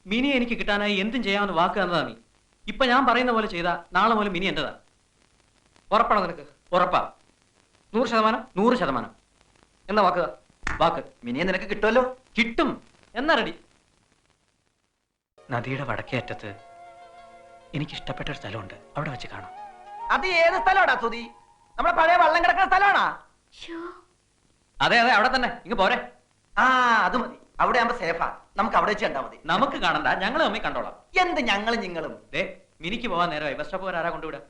Speaker 7: മിനി എനിക്ക് കിട്ടാനായി എന്തും ചെയ്യാമെന്ന് വാക്ക് തന്നതാ നീ. ഇപ്പൊ ഞാൻ പറയുന്ന പോലെ ചെയ്താ നാളെ മുതൽ മിനി എന്റേതാ.
Speaker 3: ഉറപ്പാണോ നിനക്ക്?
Speaker 7: ഉറപ്പാ.
Speaker 3: 100%?
Speaker 7: 100%.
Speaker 3: എന്നാ വാക്കുക.
Speaker 5: വാക്ക് മിനിയെ നിനക്ക് കിട്ടുമല്ലോ. കിട്ടും എന്നാ റെഡി. നദിയുടെ വടക്കേ അറ്റത്ത് എനിക്ക് ഇഷ്ടപ്പെട്ട ഒരു സ്ഥലമുണ്ട്, അവിടെ വെച്ച് കാണാം.
Speaker 3: അത് ഏത് സ്ഥലമാടാ സുധി? നമ്മുടെ പഴയ വള്ളം കിടക്കുന്ന സ്ഥലമാണാ?
Speaker 5: അതെ അതെ, അവിടെ തന്നെ. ഇങ്ങ് പോരെ.
Speaker 3: ആ അത് മതി, അവിടെ ആകുമ്പോ സേഫാ. നമുക്ക് അവിടെ വെച്ച് കണ്ടാ മതി.
Speaker 5: നമുക്ക് കാണണ്ട, ഞങ്ങൾ തമ്മിൽ കണ്ടോളാം.
Speaker 3: എന്ത് ഞങ്ങളും നിങ്ങളും?
Speaker 5: ദേ മിനിക്ക് പോവാൻ നേരമായി. ബസ് സ്റ്റോപ്പ് വരെ ആരാ കൊണ്ടുവിടാം?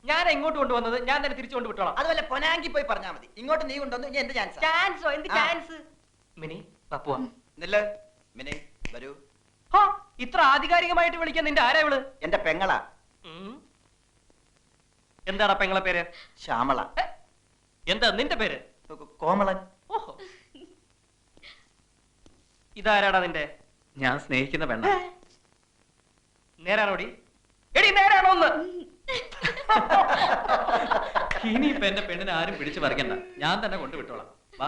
Speaker 5: ഞാൻ എങ്ങോട്ട് കൊണ്ടുവന്നത്? ഞാൻ തന്നെ തിരിച്ചു കൊണ്ട് വിട്ടോളാം.
Speaker 3: അതുപോലെ പൊനാങ്കി പോയി പറഞ്ഞാ മതി. ഇങ്ങോട്ട് നീ കൊണ്ടുവന്നു, ഇനി എന്ത് ചാൻസ്? ചാൻസോ? എന്ത് ചാൻസ്?
Speaker 5: മിനി പപ്പുവാ.
Speaker 3: നില്ല് മിനി, വരൂ.
Speaker 5: ഇത്ര ആധികാരികമായിട്ട് വിളിക്കാൻ നിന്റെ ആരാ ഇവള്?
Speaker 3: എന്റെ പെങ്ങളാ.
Speaker 5: എന്താടാ പെങ്ങളെ പേര്?
Speaker 3: ശ്യാമള.
Speaker 5: എന്താ നിന്റെ പേര്?
Speaker 3: കോമളൻ.
Speaker 5: ഓഹോ, ഇതാരാടാ നിന്റെ? ഞാൻ സ്നേഹിക്കുന്ന പെണ്ണ. നേരാണോടി? എടി നേരാണോ ഒന്ന്? ഇനിയിപ്പൊ എന്റെ പെണ്ണിനെ ആരും പിടിച്ചു പറിക്കണ്ട, ഞാൻ തന്നെ കൊണ്ടുവിട്ടോളാം. വാ.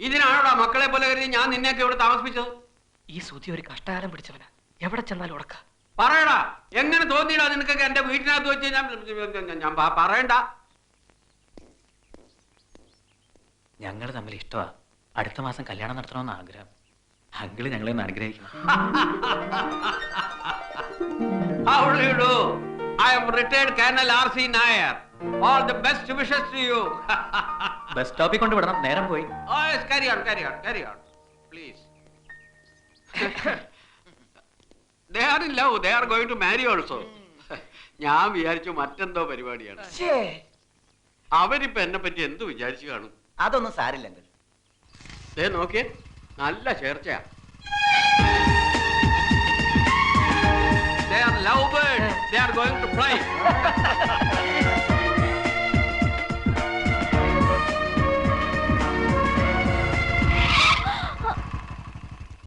Speaker 6: ഇതിനാണോടാ മക്കളെ പോലെ കരുതി ഞാൻ നിന്നെയൊക്കെ ഇവിടെ താമസിപ്പിച്ചത്?
Speaker 5: ഈ സുധി ഒരു കഷ്ടകാലം പിടിച്ചവനാ, എവിടെ ചെന്നാലും ഉടക്ക.
Speaker 6: പറയടാ, എങ്ങനെ തോന്നിയിടാ നിനക്കൊക്കെ എന്റെ വീട്ടിനകത്ത് വെച്ച് ഞാൻ പറയണ്ട.
Speaker 5: ഞങ്ങൾ തമ്മിൽ ഇഷ്ടമാ. അടുത്ത മാസം കല്യാണം നടത്തണമെന്ന് ആഗ്രഹം. അങ്കിള് ഞങ്ങളെ ഒന്ന് അനുഗ്രഹിക്കണം.
Speaker 6: How do you do? I am retired Colonel R.C. Nair. All the best wishes to you.
Speaker 5: Bus സ്റ്റോപ്പിൽ കൊണ്ട് വിടണം, നേരം പോയി.
Speaker 6: Oh, yes, carry on. Please. They are in love. They are going to marry also. ഞാൻ വിചാരിച്ചു മറ്റെന്തോ പരിപാടിയാണ്. അവരിപ്പോ എന്നെ പറ്റി എന്ത് വിചാരിച്ചു കാണും?
Speaker 3: അതൊന്നും സാരില്ലെങ്കിൽ
Speaker 6: നോക്കിയേ, നല്ല ചേർച്ചയാ. They are lovebirds. They are going to fly.